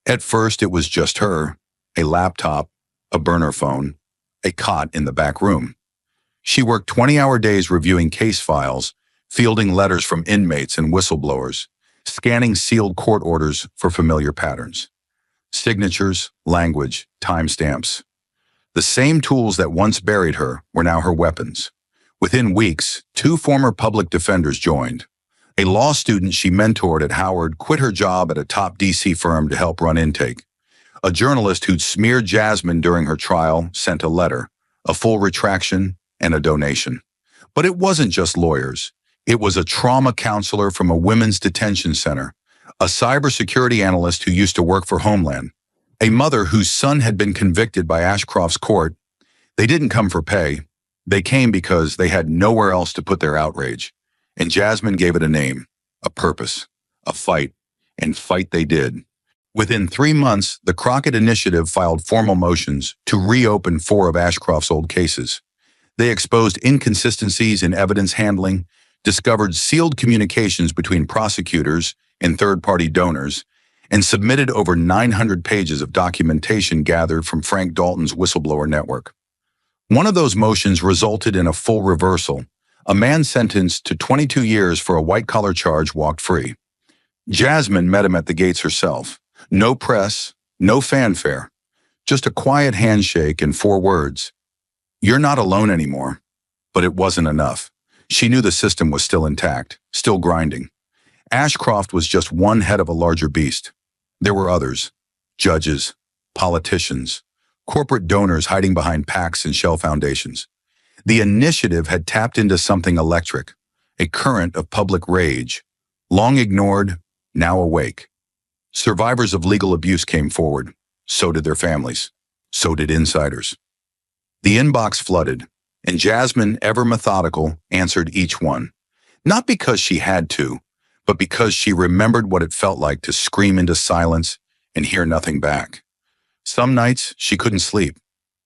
At first, it was just her, a laptop, a burner phone, a cot in the back room. She worked 20-hour days reviewing case files, fielding letters from inmates and whistleblowers, scanning sealed court orders for familiar patterns. Signatures, language, timestamps. The same tools that once buried her were now her weapons. Within weeks, 2 former public defenders joined. A law student she mentored at Howard quit her job at a top DC firm to help run intake. A journalist who'd smeared Jasmine during her trial sent a letter, a full retraction, and a donation. But it wasn't just lawyers. It was a trauma counselor from a women's detention center, a cybersecurity analyst who used to work for Homeland, a mother whose son had been convicted by Ashcroft's court. They didn't come for pay. They came because they had nowhere else to put their outrage. And Jasmine gave it a name, a purpose, a fight, and fight they did. Within 3 months, the Crockett Initiative filed formal motions to reopen 4 of Ashcroft's old cases. They exposed inconsistencies in evidence handling, discovered sealed communications between prosecutors and third-party donors, and submitted over 900 pages of documentation gathered from Frank Dalton's whistleblower network. One of those motions resulted in a full reversal. A man sentenced to 22 years for a white-collar charge walked free. Jasmine met him at the gates herself. No press, no fanfare, just a quiet handshake and 4 words. "You're not alone anymore." But it wasn't enough. She knew the system was still intact, still grinding. Ashcroft was just one head of a larger beast. There were others, judges, politicians, corporate donors hiding behind PACs and shell foundations. The initiative had tapped into something electric, a current of public rage, long ignored, now awake. Survivors of legal abuse came forward. So did their families. So did insiders. The inbox flooded, and Jasmine, ever methodical, answered each one. Not because she had to, but because she remembered what it felt like to scream into silence and hear nothing back. Some nights she couldn't sleep,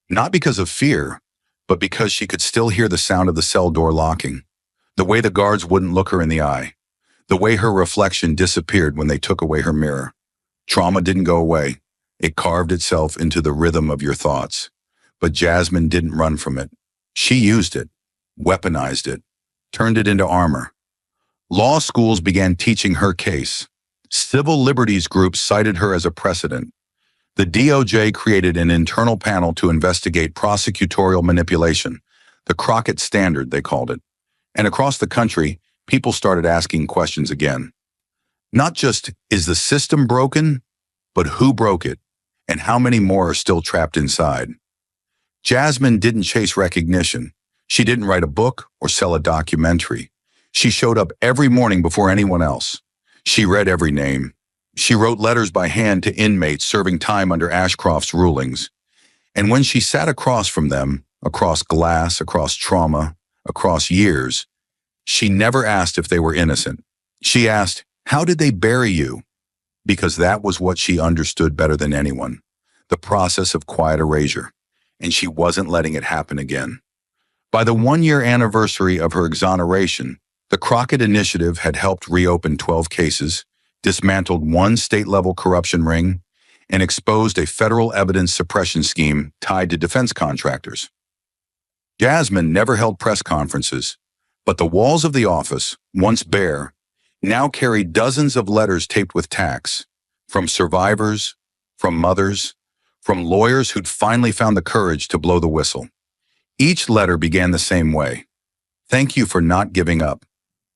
not because of fear, but because she could still hear the sound of the cell door locking, the way the guards wouldn't look her in the eye, the way her reflection disappeared when they took away her mirror. Trauma didn't go away. It carved itself into the rhythm of your thoughts. But Jasmine didn't run from it. She used it, weaponized it, turned it into armor. Law schools began teaching her case. Civil liberties groups cited her as a precedent. The DOJ created an internal panel to investigate prosecutorial manipulation, the Crockett Standard, they called it. And across the country, people started asking questions again. Not just, is the system broken, but who broke it, and how many more are still trapped inside? Jasmine didn't chase recognition. She didn't write a book or sell a documentary. She showed up every morning before anyone else. She read every name. She wrote letters by hand to inmates serving time under Ashcroft's rulings. And when she sat across from them, across glass, across trauma, across years, she never asked if they were innocent. She asked, "How did they bury you?" Because that was what she understood better than anyone, the process of quiet erasure. And she wasn't letting it happen again. By the 1-year anniversary of her exoneration, the Crockett Initiative had helped reopen 12 cases, dismantled 1 state-level corruption ring, and exposed a federal evidence suppression scheme tied to defense contractors. Jasmine never held press conferences, but the walls of the office, once bare, now carried dozens of letters taped with tacks, from survivors, from mothers, from lawyers who'd finally found the courage to blow the whistle. Each letter began the same way. "Thank you for not giving up."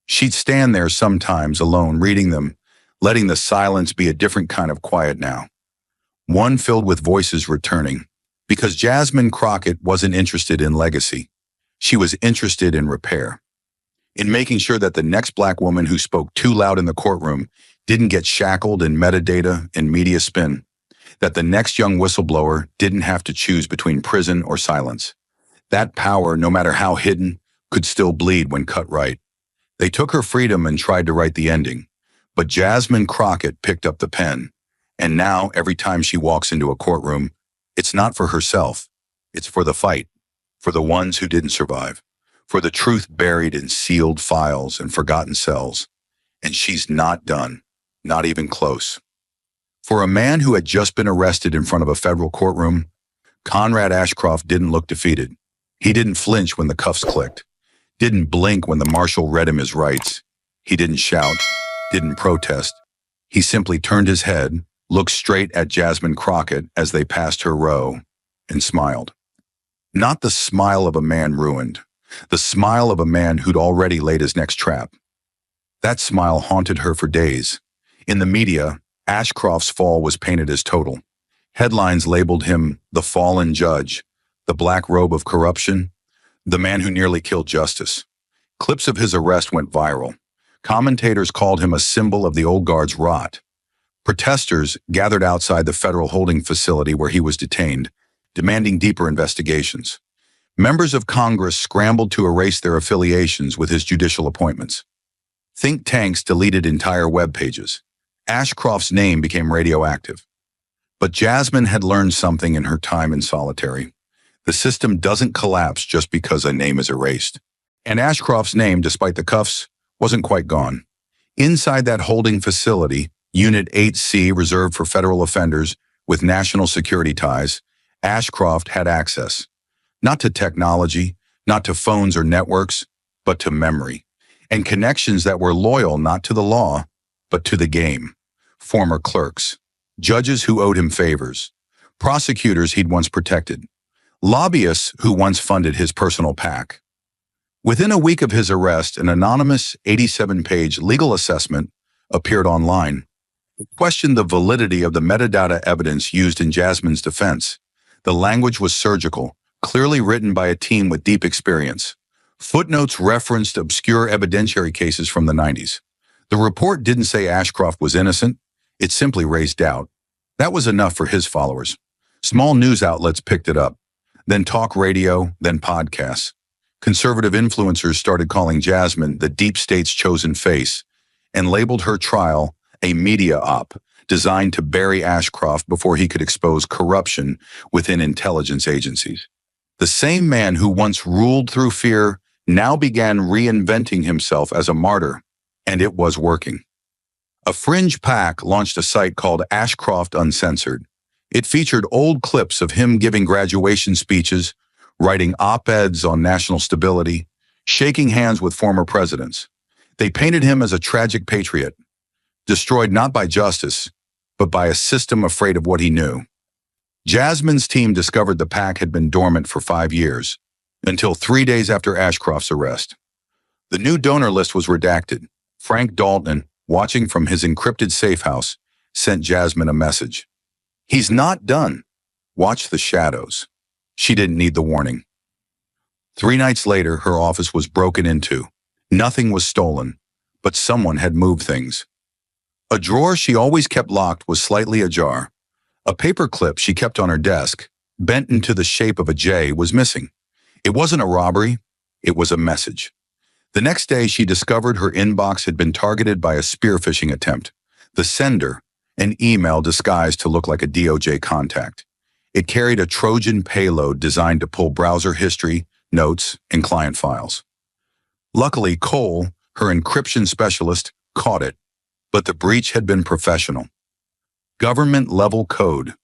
She'd stand there sometimes alone reading them, letting the silence be a different kind of quiet now. One filled with voices returning, because Jasmine Crockett wasn't interested in legacy. She was interested in repair, in making sure that the next Black woman who spoke too loud in the courtroom didn't get shackled in metadata and media spin, that the next young whistleblower didn't have to choose between prison or silence. That power, no matter how hidden, could still bleed when cut right. They took her freedom and tried to write the ending, but Jasmine Crockett picked up the pen, and now every time she walks into a courtroom, it's not for herself, it's for the fight, for the ones who didn't survive, for the truth buried in sealed files and forgotten cells. And she's not done, not even close. For a man who had just been arrested in front of a federal courtroom, Conrad Ashcroft didn't look defeated. He didn't flinch when the cuffs clicked, didn't blink when the marshal read him his rights. He didn't shout, didn't protest. He simply turned his head, looked straight at Jasmine Crockett as they passed her row, and smiled. Not the smile of a man ruined, the smile of a man who'd already laid his next trap. That smile haunted her for days. In the media, Ashcroft's fall was painted as total. Headlines labeled him the fallen judge, the black robe of corruption, the man who nearly killed justice. Clips of his arrest went viral. Commentators called him a symbol of the old guard's rot. Protesters gathered outside the federal holding facility where he was detained, demanding deeper investigations. Members of Congress scrambled to erase their affiliations with his judicial appointments. Think tanks deleted entire web pages. Ashcroft's name became radioactive. But Jasmine had learned something in her time in solitary. The system doesn't collapse just because a name is erased. And Ashcroft's name, despite the cuffs, wasn't quite gone. Inside that holding facility, Unit 8C, reserved for federal offenders with national security ties, Ashcroft had access. Not to technology, not to phones or networks, but to memory. And connections that were loyal not to the law, but to the game. Former clerks, judges who owed him favors, prosecutors he'd once protected, lobbyists who once funded his personal PAC. Within a week of his arrest, an anonymous 87-page legal assessment appeared online. It questioned the validity of the metadata evidence used in Jasmine's defense. The language was surgical, clearly written by a team with deep experience. Footnotes referenced obscure evidentiary cases from the 90s. The report didn't say Ashcroft was innocent. It simply raised doubt. That was enough for his followers. Small news outlets picked it up, then talk radio, then podcasts. Conservative influencers started calling Jasmine the deep state's chosen face and labeled her trial a media op designed to bury Ashcroft before he could expose corruption within intelligence agencies. The same man who once ruled through fear now began reinventing himself as a martyr, and it was working. A fringe PAC launched a site called Ashcroft Uncensored. It featured old clips of him giving graduation speeches, writing op-eds on national stability, shaking hands with former presidents. They painted him as a tragic patriot, destroyed not by justice, but by a system afraid of what he knew. Jasmine's team discovered the PAC had been dormant for 5 years, until 3 days after Ashcroft's arrest. The new donor list was redacted. Frank Dalton, watching from his encrypted safe house, sent Jasmine a message. "He's not done. Watch the shadows." She didn't need the warning. 3 nights later, her office was broken into. Nothing was stolen, but someone had moved things. A drawer she always kept locked was slightly ajar. A paper clip she kept on her desk, bent into the shape of a J, was missing. It wasn't a robbery, it was a message. The next day, she discovered her inbox had been targeted by a spear phishing attempt. The sender, an email disguised to look like a DOJ contact. It carried a Trojan payload designed to pull browser history, notes, and client files. Luckily, Cole, her encryption specialist, caught it, but the breach had been professional. Government-level code.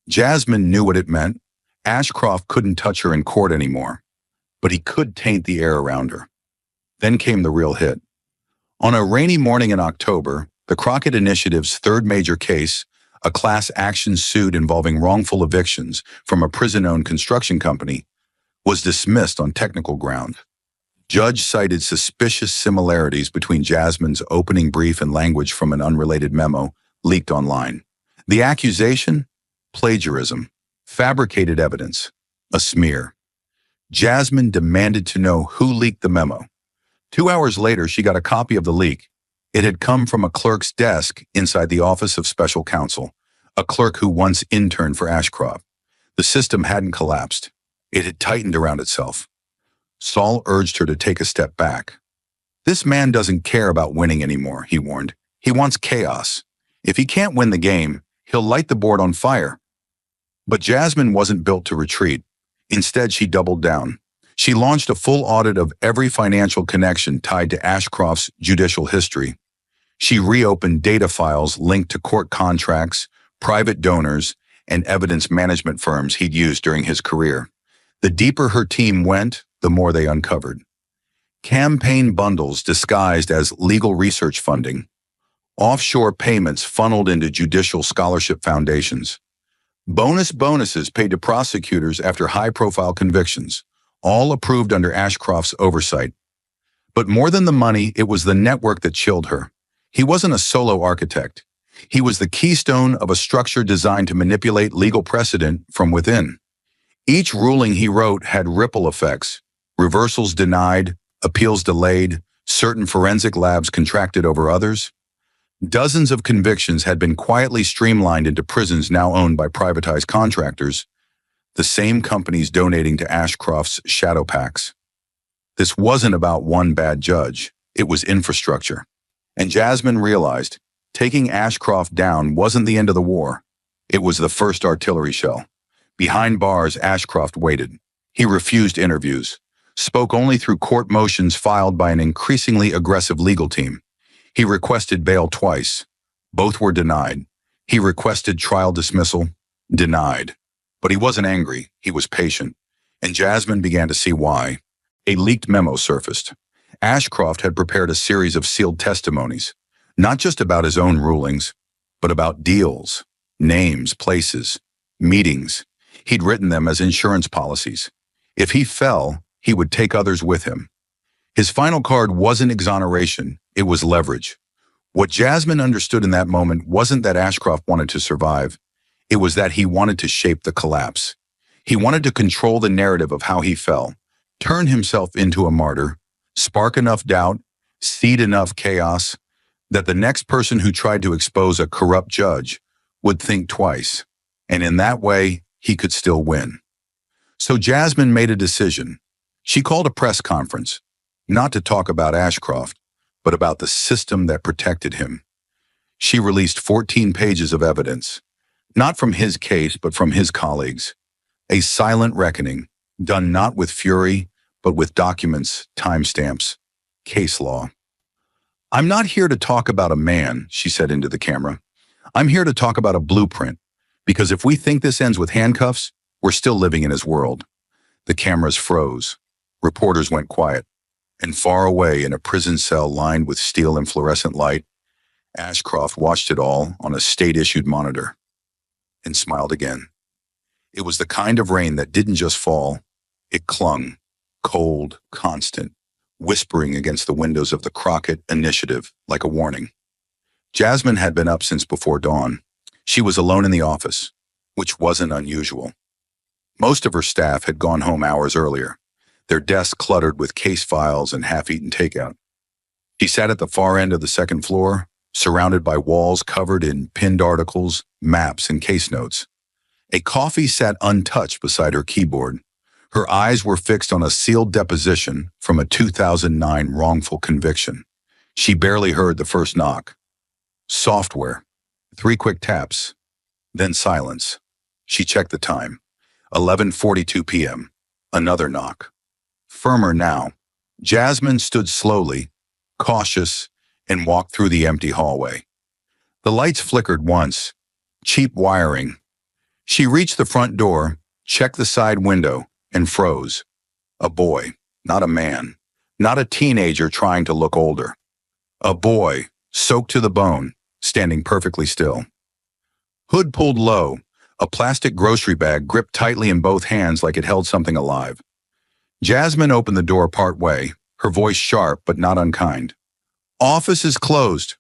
Jasmine knew what it meant. Ashcroft couldn't touch her in court anymore, but he could taint the air around her. Then came the real hit. On a rainy morning in October, the Crockett Initiative's third major case, a class action suit involving wrongful evictions from a prison-owned construction company, was dismissed on technical ground. Judge cited suspicious similarities between Jasmine's opening brief and language from an unrelated memo leaked online. The accusation? Plagiarism, fabricated evidence, a smear. Jasmine demanded to know who leaked the memo. 2 hours later, she got a copy of the leak. It had come from a clerk's desk inside the Office of Special Counsel, a clerk who once interned for Ashcroft. The system hadn't collapsed. It had tightened around itself. Saul urged her to take a step back. "This man doesn't care about winning anymore," he warned. "He wants chaos. If he can't win the game, he'll light the board on fire." But Jasmine wasn't built to retreat. Instead, she doubled down. She launched a full audit of every financial connection tied to Ashcroft's judicial history. She reopened data files linked to court contracts, private donors, and evidence management firms he'd used during his career. The deeper her team went, the more they uncovered. Campaign bundles disguised as legal research funding, offshore payments funneled into judicial scholarship foundations, bonuses paid to prosecutors after high-profile convictions, all approved under Ashcroft's oversight. But more than the money, it was the network that chilled her. He wasn't a solo architect. He was the keystone of a structure designed to manipulate legal precedent from within. Each ruling he wrote had ripple effects: reversals denied, appeals delayed, certain forensic labs contracted over others. Dozens of convictions had been quietly streamlined into prisons now owned by privatized contractors, the same companies donating to Ashcroft's shadow PACs. This wasn't about one bad judge, it was infrastructure. And Jasmine realized taking Ashcroft down wasn't the end of the war. It was the first artillery shell. Behind bars, Ashcroft waited. He refused interviews, spoke only through court motions filed by an increasingly aggressive legal team. He requested bail twice. Both were denied. He requested trial dismissal. Denied. But he wasn't angry. He was patient. And Jasmine began to see why. A leaked memo surfaced. Ashcroft had prepared a series of sealed testimonies, not just about his own rulings, but about deals, names, places, meetings. He'd written them as insurance policies. If he fell, he would take others with him. His final card wasn't exoneration, it was leverage. What Jasmine understood in that moment wasn't that Ashcroft wanted to survive. It was that he wanted to shape the collapse. He wanted to control the narrative of how he fell, turn himself into a martyr, spark enough doubt, seed enough chaos, that the next person who tried to expose a corrupt judge would think twice. And in that way, he could still win. So Jasmine made a decision. She called a press conference, not to talk about Ashcroft, but about the system that protected him. She released 14 pages of evidence, not from his case, but from his colleagues. A silent reckoning, done not with fury, but with documents, timestamps, case law. "I'm not here to talk about a man," she said into the camera. "I'm here to talk about a blueprint, because if we think this ends with handcuffs, we're still living in his world." The cameras froze. Reporters went quiet. And far away in a prison cell lined with steel and fluorescent light, Ashcroft watched it all on a state-issued monitor and smiled again. It was the kind of rain that didn't just fall, it clung, cold, constant, whispering against the windows of the Crockett initiative like a warning. Jasmine had been up since before dawn. She was alone in the office, which wasn't unusual. Most of her staff had gone home hours earlier, their desks cluttered with case files and half-eaten takeout. She sat at the far end of the second floor, surrounded by walls covered in pinned articles, maps, and case notes. A coffee sat untouched beside her keyboard. Her eyes were fixed on a sealed deposition from a 2009 wrongful conviction. She barely heard the first knock. Software. 3 quick taps. Then silence. She checked the time. 11:42 p.m. Another knock. Firmer now. Jasmine stood slowly, cautious, and walked through the empty hallway. The lights flickered once. Cheap wiring. She reached the front door, checked the side window, and froze. A boy, not a man. Not a teenager trying to look older. A boy, soaked to the bone, standing perfectly still. Hood pulled low, a plastic grocery bag gripped tightly in both hands like it held something alive. Jasmine opened the door part-way, her voice sharp but not unkind. "Office is closed."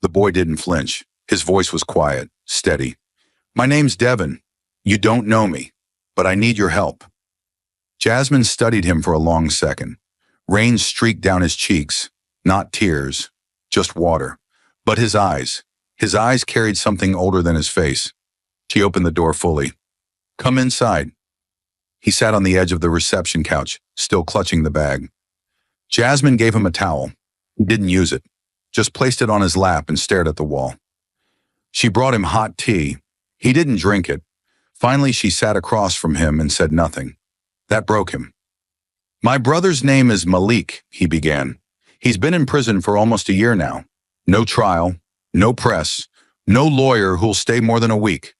The boy didn't flinch. His voice was quiet, steady. "My name's Devin. You don't know me, but I need your help." Jasmine studied him for a long second. Rain streaked down his cheeks, not tears, just water. But his eyes carried something older than his face. She opened the door fully. "Come inside." He sat on the edge of the reception couch, still clutching the bag. Jasmine gave him a towel. He didn't use it, just placed it on his lap and stared at the wall. She brought him hot tea. He didn't drink it. Finally, she sat across from him and said nothing. That broke him. "My brother's name is Malik," he began. "He's been in prison for almost a year now. No trial, no press, no lawyer who'll stay more than a week.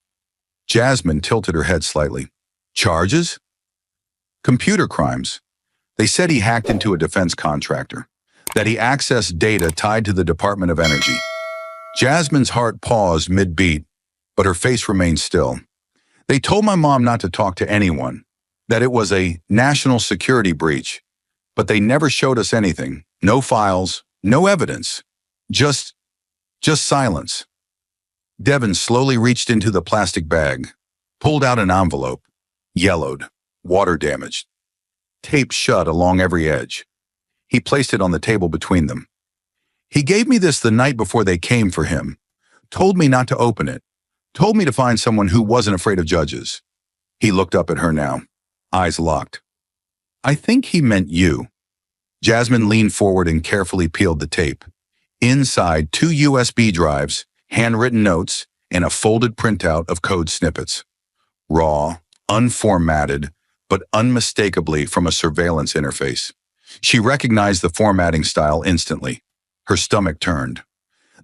Jasmine tilted her head slightly. Charges? Computer crimes. They said he hacked into a defense contractor, that he accessed data tied to the Department of Energy. Jasmine's heart paused mid-beat, but her face remained still. They told my mom not to talk to anyone, that it was a national security breach, but they never showed us anything. No files, no evidence. Just silence. Devin slowly reached into the plastic bag, pulled out an envelope, yellowed, water damaged, taped shut along every edge. He placed it on the table between them. He gave me this the night before they came for him, told me not to open it, told me to find someone who wasn't afraid of judges. He looked up at her now, eyes locked. I think he meant you. Jasmine leaned forward and carefully peeled the tape. Inside, 2 USB drives, handwritten notes, and a folded printout of code snippets. Raw, unformatted, but unmistakably from a surveillance interface. She recognized the formatting style instantly. Her stomach turned.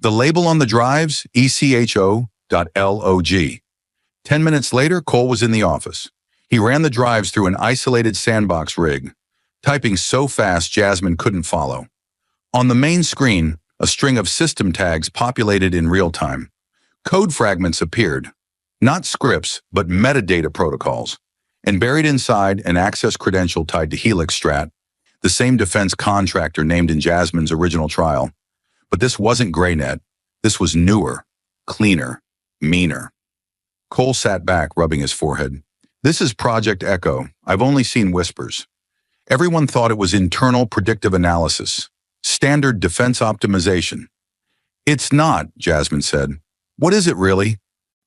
The label on the drives, ECHO.log. 10 minutes later, Cole was in the office. He ran the drives through an isolated sandbox rig, typing so fast Jasmine couldn't follow. On the main screen, a string of system tags populated in real time. Code fragments appeared, not scripts, but metadata protocols, and buried inside an access credential tied to Helix Strat, the same defense contractor named in Jasmine's original trial. But this wasn't GrayNet. This was newer, cleaner, meaner. Cole sat back, rubbing his forehead. This is Project Echo. I've only seen whispers. Everyone thought it was internal predictive analysis, standard defense optimization. It's not, Jasmine said. What is it really?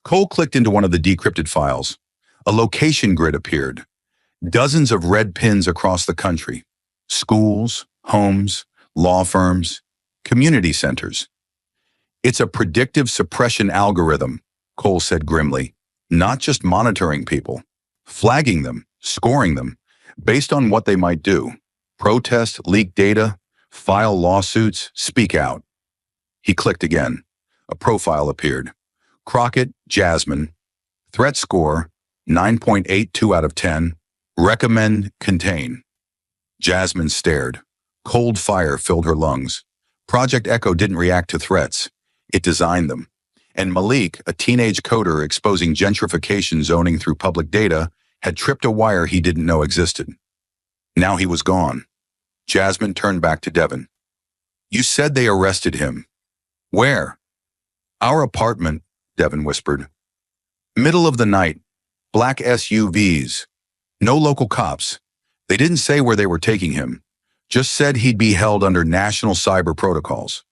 Cole clicked into one of the decrypted files. A location grid appeared. Dozens of red pins across the country. Schools, homes, law firms, community centers. It's a predictive suppression algorithm, Cole said grimly. Not just monitoring people, flagging them, scoring them, based on what they might do. Protest, leak data, file lawsuits, speak out. He clicked again. A profile appeared. Crockett, Jasmine. Threat score, 9.82 out of 10. Recommend contain. Jasmine stared. Cold fire filled her lungs. Project Echo didn't react to threats. It designed them. And Malik, a teenage coder exposing gentrification zoning through public data, had tripped a wire he didn't know existed. Now he was gone. Jasmine turned back to Devin. You said they arrested him. Where? Our apartment, Devin whispered. Middle of the night. Black SUVs. No local cops. They didn't say where they were taking him. Just said he'd be held under national cyber protocols.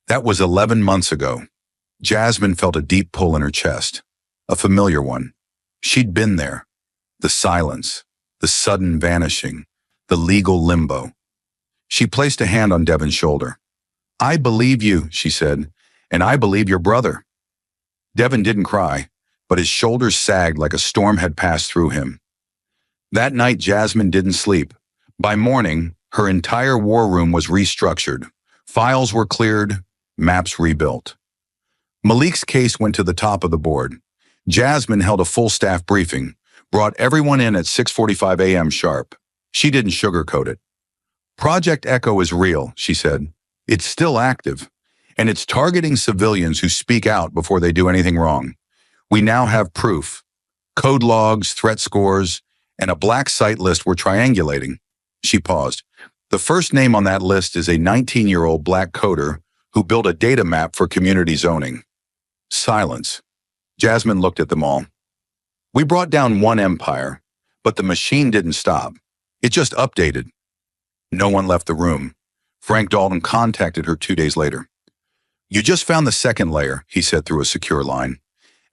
That was 11 months ago. Jasmine felt a deep pull in her chest. A familiar one. She'd been there. The silence. The sudden vanishing. The legal limbo. She placed a hand on Devin's shoulder. I believe you, she said, and I believe your brother. Devin didn't cry, but his shoulders sagged like a storm had passed through him. That night, Jasmine didn't sleep. By morning, her entire war room was restructured. Files were cleared, maps rebuilt. Malik's case went to the top of the board. Jasmine held a full staff briefing, brought everyone in at 6:45 a.m. sharp. She didn't sugarcoat it. Project Echo is real, she said. It's still active, and it's targeting civilians who speak out before they do anything wrong. We now have proof. Code logs, threat scores, and a black site list we're triangulating. She paused. The first name on that list is a 19-year-old black coder who built a data map for community zoning. Silence. Jasmine looked at them all. We brought down one empire, but the machine didn't stop. It just updated. No one left the room. Frank Dalton contacted her 2 days later. You just found the second layer, he said through a secure line.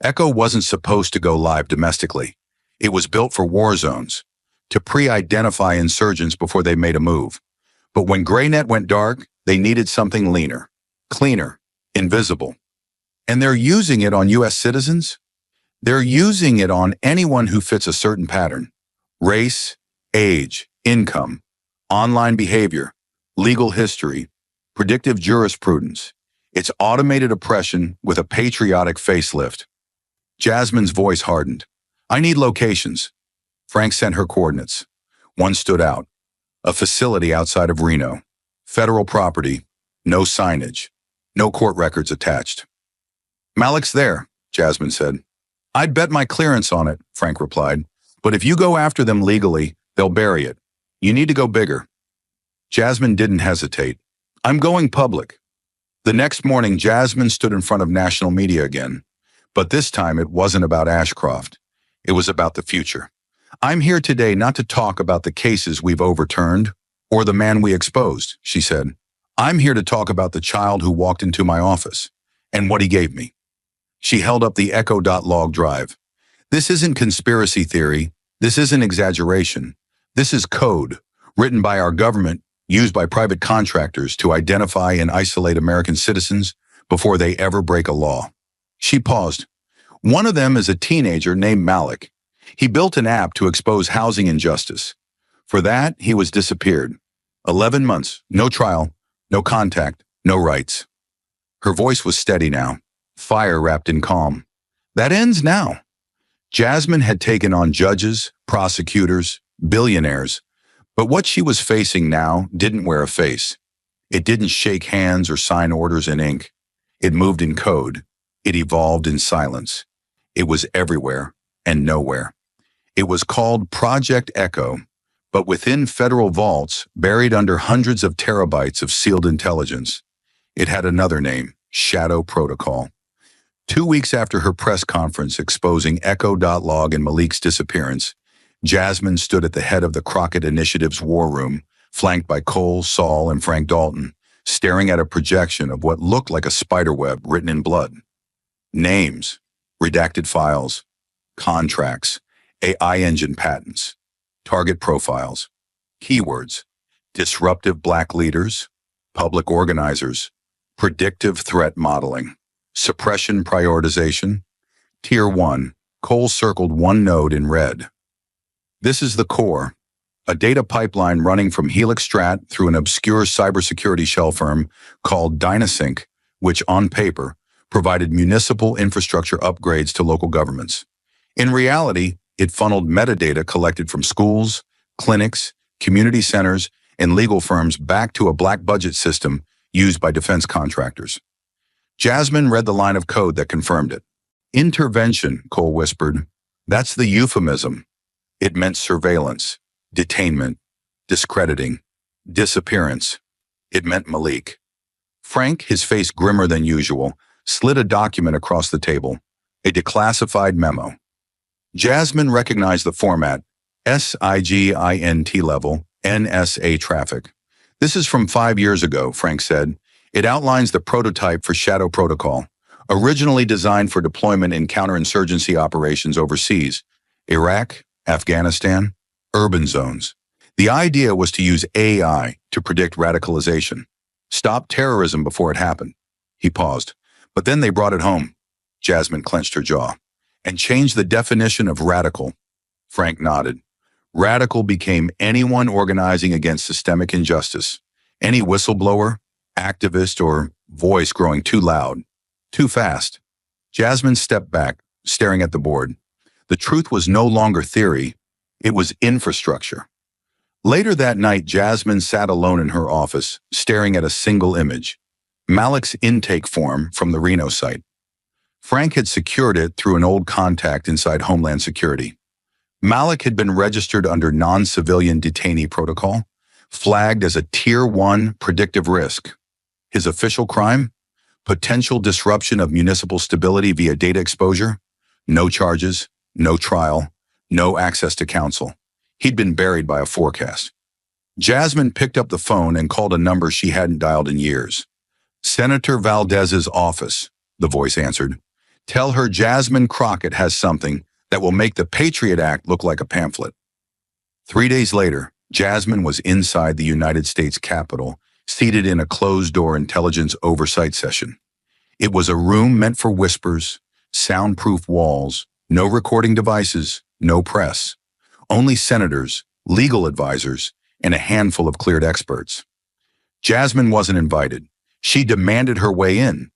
Echo wasn't supposed to go live domestically. It was built for war zones, to pre-identify insurgents before they made a move. But when GrayNet went dark, they needed something leaner, cleaner, invisible. And they're using it on U.S. citizens? They're using it on anyone who fits a certain pattern. Race, age, income, online behavior, legal history, predictive jurisprudence. It's automated oppression with a patriotic facelift. Jasmine's voice hardened. I need locations. Frank sent her coordinates. One stood out. A facility outside of Reno. Federal property. No signage. No court records attached. Malik's there, Jasmine said. I'd bet my clearance on it, Frank replied. But if you go after them legally, they'll bury it. You need to go bigger. Jasmine didn't hesitate. I'm going public. The next morning, Jasmine stood in front of national media again. But this time, it wasn't about Ashcroft. It was about the future. I'm here today not to talk about the cases we've overturned or the man we exposed, she said. I'm here to talk about the child who walked into my office and what he gave me. She held up the echo.log drive. This isn't conspiracy theory. This isn't exaggeration. This is code written by our government, used by private contractors to identify and isolate American citizens before they ever break a law. She paused. One of them is a teenager named Malik. He built an app to expose housing injustice. For that, he was disappeared. 11 months, no trial, no contact, no rights. Her voice was steady now, fire wrapped in calm. That ends now. Jasmine had taken on judges, prosecutors, billionaires, but what she was facing now didn't wear a face. It didn't shake hands or sign orders in ink. It moved in code. It evolved in silence. It was everywhere and nowhere. It was called Project Echo, but within federal vaults, buried under hundreds of terabytes of sealed intelligence, it had another name, Shadow Protocol. 2 weeks after her press conference exposing Echo.log and Malik's disappearance, Jasmine stood at the head of the Crockett Initiative's war room, flanked by Cole, Saul, and Frank Dalton, staring at a projection of what looked like a spiderweb written in blood. Names, redacted files, contracts, AI engine patents, target profiles, keywords, disruptive black leaders, public organizers, predictive threat modeling, suppression prioritization. Tier 1, Cole circled one node in red. This is the core, a data pipeline running from Helix Strat through an obscure cybersecurity shell firm called Dynasync, which on paper provided municipal infrastructure upgrades to local governments. In reality, it funneled metadata collected from schools, clinics, community centers, and legal firms back to a black budget system used by defense contractors. Jasmine read the line of code that confirmed it. Intervention, Cole whispered. That's the euphemism. It meant surveillance, detainment, discrediting, disappearance. It meant Malik. Frank, his face grimmer than usual, slid a document across the table, a declassified memo. Jasmine recognized the format, SIGINT level, NSA traffic. This is from 5 years ago, Frank said. It outlines the prototype for Shadow Protocol, originally designed for deployment in counterinsurgency operations overseas, Iraq, Afghanistan, urban zones. The idea was to use AI to predict radicalization, stop terrorism before it happened. He paused. But then they brought it home. Jasmine clenched her jaw. And changed the definition of radical. Frank nodded. Radical became anyone organizing against systemic injustice. Any whistleblower, activist, or voice growing too loud, too fast. Jasmine stepped back, staring at the board. The truth was no longer theory. It was infrastructure. Later that night, Jasmine sat alone in her office, staring at a single image. Malik's intake form from the Reno site. Frank had secured it through an old contact inside Homeland Security. Malik had been registered under non-civilian detainee protocol, flagged as a Tier 1 predictive risk. His official crime? Potential disruption of municipal stability via data exposure? No charges, no trial, no access to counsel. He'd been buried by a forecast. Jasmine picked up the phone and called a number she hadn't dialed in years. Senator Valdez's office, the voice answered. Tell her Jasmine Crockett has something that will make the Patriot Act look like a pamphlet. 3 days later, Jasmine was inside the United States Capitol, seated in a closed-door intelligence oversight session. It was a room meant for whispers, soundproof walls, no recording devices, no press. Only senators, legal advisors, and a handful of cleared experts. Jasmine wasn't invited. She demanded her way in.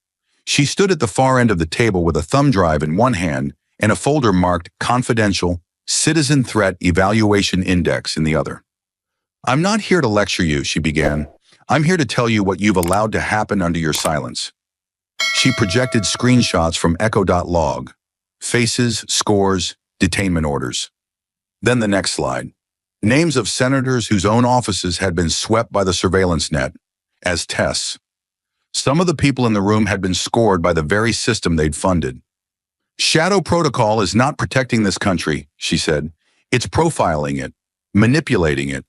She stood at the far end of the table with a thumb drive in one hand and a folder marked Confidential Citizen Threat Evaluation Index in the other. "I'm not here to lecture you," she began. "I'm here to tell you what you've allowed to happen under your silence." She projected screenshots from echo.log, faces, scores, detainment orders. Then the next slide. Names of senators whose own offices had been swept by the surveillance net as tests. Some of the people in the room had been scored by the very system they'd funded. "Shadow protocol is not protecting this country," she said. "It's profiling it, manipulating it,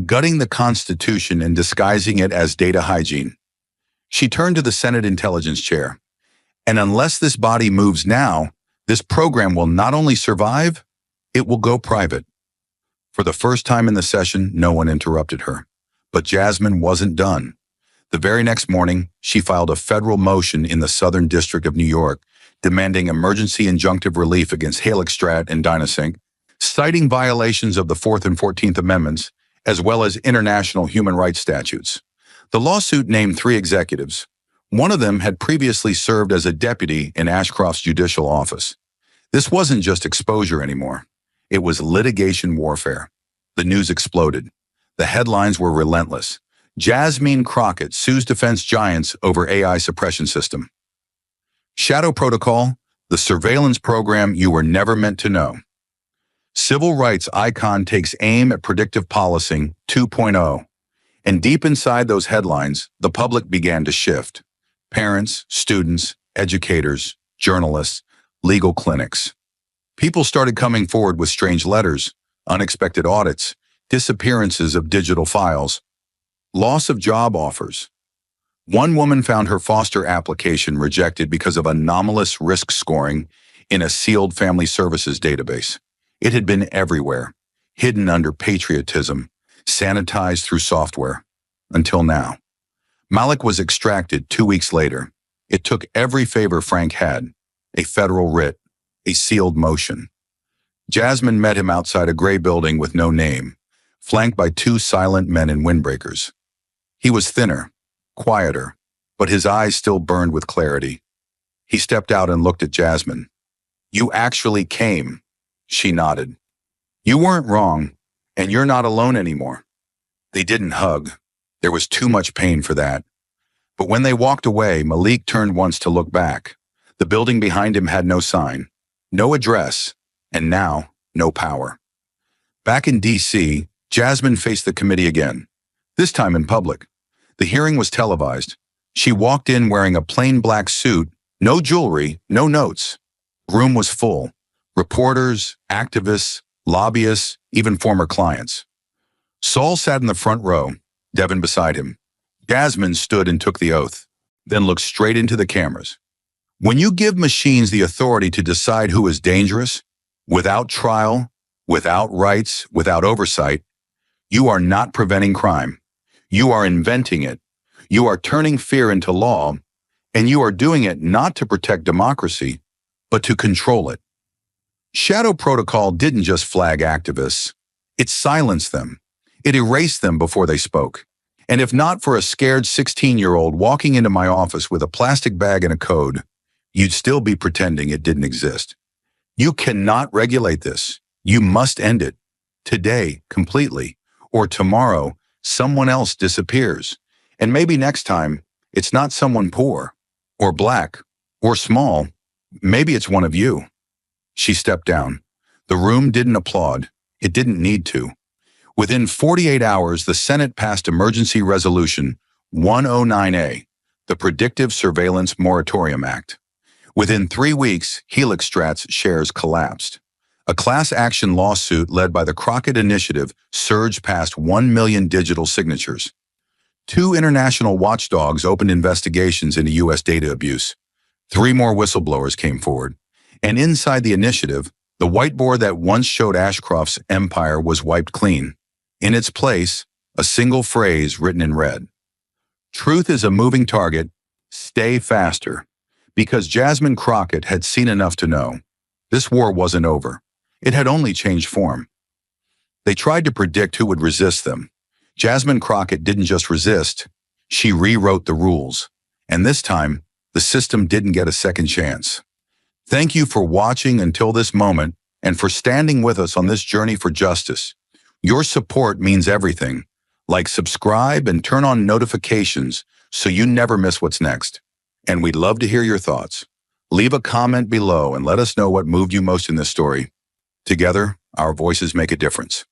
gutting the Constitution and disguising it as data hygiene." She turned to the Senate Intelligence Chair. "And unless this body moves now, this program will not only survive, it will go private." For the first time in the session, no one interrupted her. But Jasmine wasn't done. The very next morning, she filed a federal motion in the Southern District of New York, demanding emergency injunctive relief against Halexstrat and Dynasync, citing violations of the 4th and 14th Amendments, as well as international human rights statutes. The lawsuit named 3 executives. One of them had previously served as a deputy in Ashcroft's judicial office. This wasn't just exposure anymore. It was litigation warfare. The news exploded. The headlines were relentless. Jasmine Crockett sues defense giants over AI suppression system. Shadow Protocol, the surveillance program you were never meant to know. Civil rights icon takes aim at predictive policing 2.0. And deep inside those headlines, the public began to shift. Parents, students, educators, journalists, legal clinics. People started coming forward with strange letters, unexpected audits, disappearances of digital files, loss of job offers. One woman found her foster application rejected because of anomalous risk scoring in a sealed family services database. It had been everywhere, hidden under patriotism, sanitized through software. Until now. Malik was extracted 2 weeks later. It took every favor Frank had, a federal writ, a sealed motion. Jasmine met him outside a gray building with no name, flanked by 2 silent men in windbreakers. He was thinner, quieter, but his eyes still burned with clarity. He stepped out and looked at Jasmine. "You actually came," she nodded. "You weren't wrong, and you're not alone anymore." They didn't hug. There was too much pain for that. But when they walked away, Malik turned once to look back. The building behind him had no sign, no address, and now, no power. Back in D.C., Jasmine faced the committee again, this time in public. The hearing was televised. She walked in wearing a plain black suit, no jewelry, no notes. The room was full. Reporters, activists, lobbyists, even former clients. Saul sat in the front row, Devin beside him. Jasmine stood and took the oath, then looked straight into the cameras. "When you give machines the authority to decide who is dangerous, without trial, without rights, without oversight, you are not preventing crime. You are inventing it. You are turning fear into law, and you are doing it not to protect democracy, but to control it." Shadow Protocol didn't just flag activists. It silenced them. It erased them before they spoke. And if not for a scared 16-year-old walking into my office with a plastic bag and a code, you'd still be pretending it didn't exist. You cannot regulate this. You must end it. Today, completely. Or tomorrow, someone else disappears. And maybe next time, it's not someone poor, or black, or small. Maybe it's one of you. She stepped down. The room didn't applaud. It didn't need to. Within 48 hours, the Senate passed Emergency Resolution 109A, the Predictive Surveillance Moratorium Act. Within 3 weeks, Halexstrat's shares collapsed. A class action lawsuit led by the Crockett Initiative surged past 1 million digital signatures. 2 international watchdogs opened investigations into U.S. data abuse. 3 more whistleblowers came forward. And inside the initiative, the whiteboard that once showed Ashcroft's empire was wiped clean. In its place, a single phrase written in red. "Truth is a moving target. Stay faster." Because Jasmine Crockett had seen enough to know. This war wasn't over. It had only changed form. They tried to predict who would resist them. Jasmine Crockett didn't just resist. She rewrote the rules. And this time, the system didn't get a second chance. Thank you for watching until this moment and for standing with us on this journey for justice. Your support means everything. Like, subscribe, and turn on notifications so you never miss what's next. And we'd love to hear your thoughts. Leave a comment below and let us know what moved you most in this story. Together, our voices make a difference.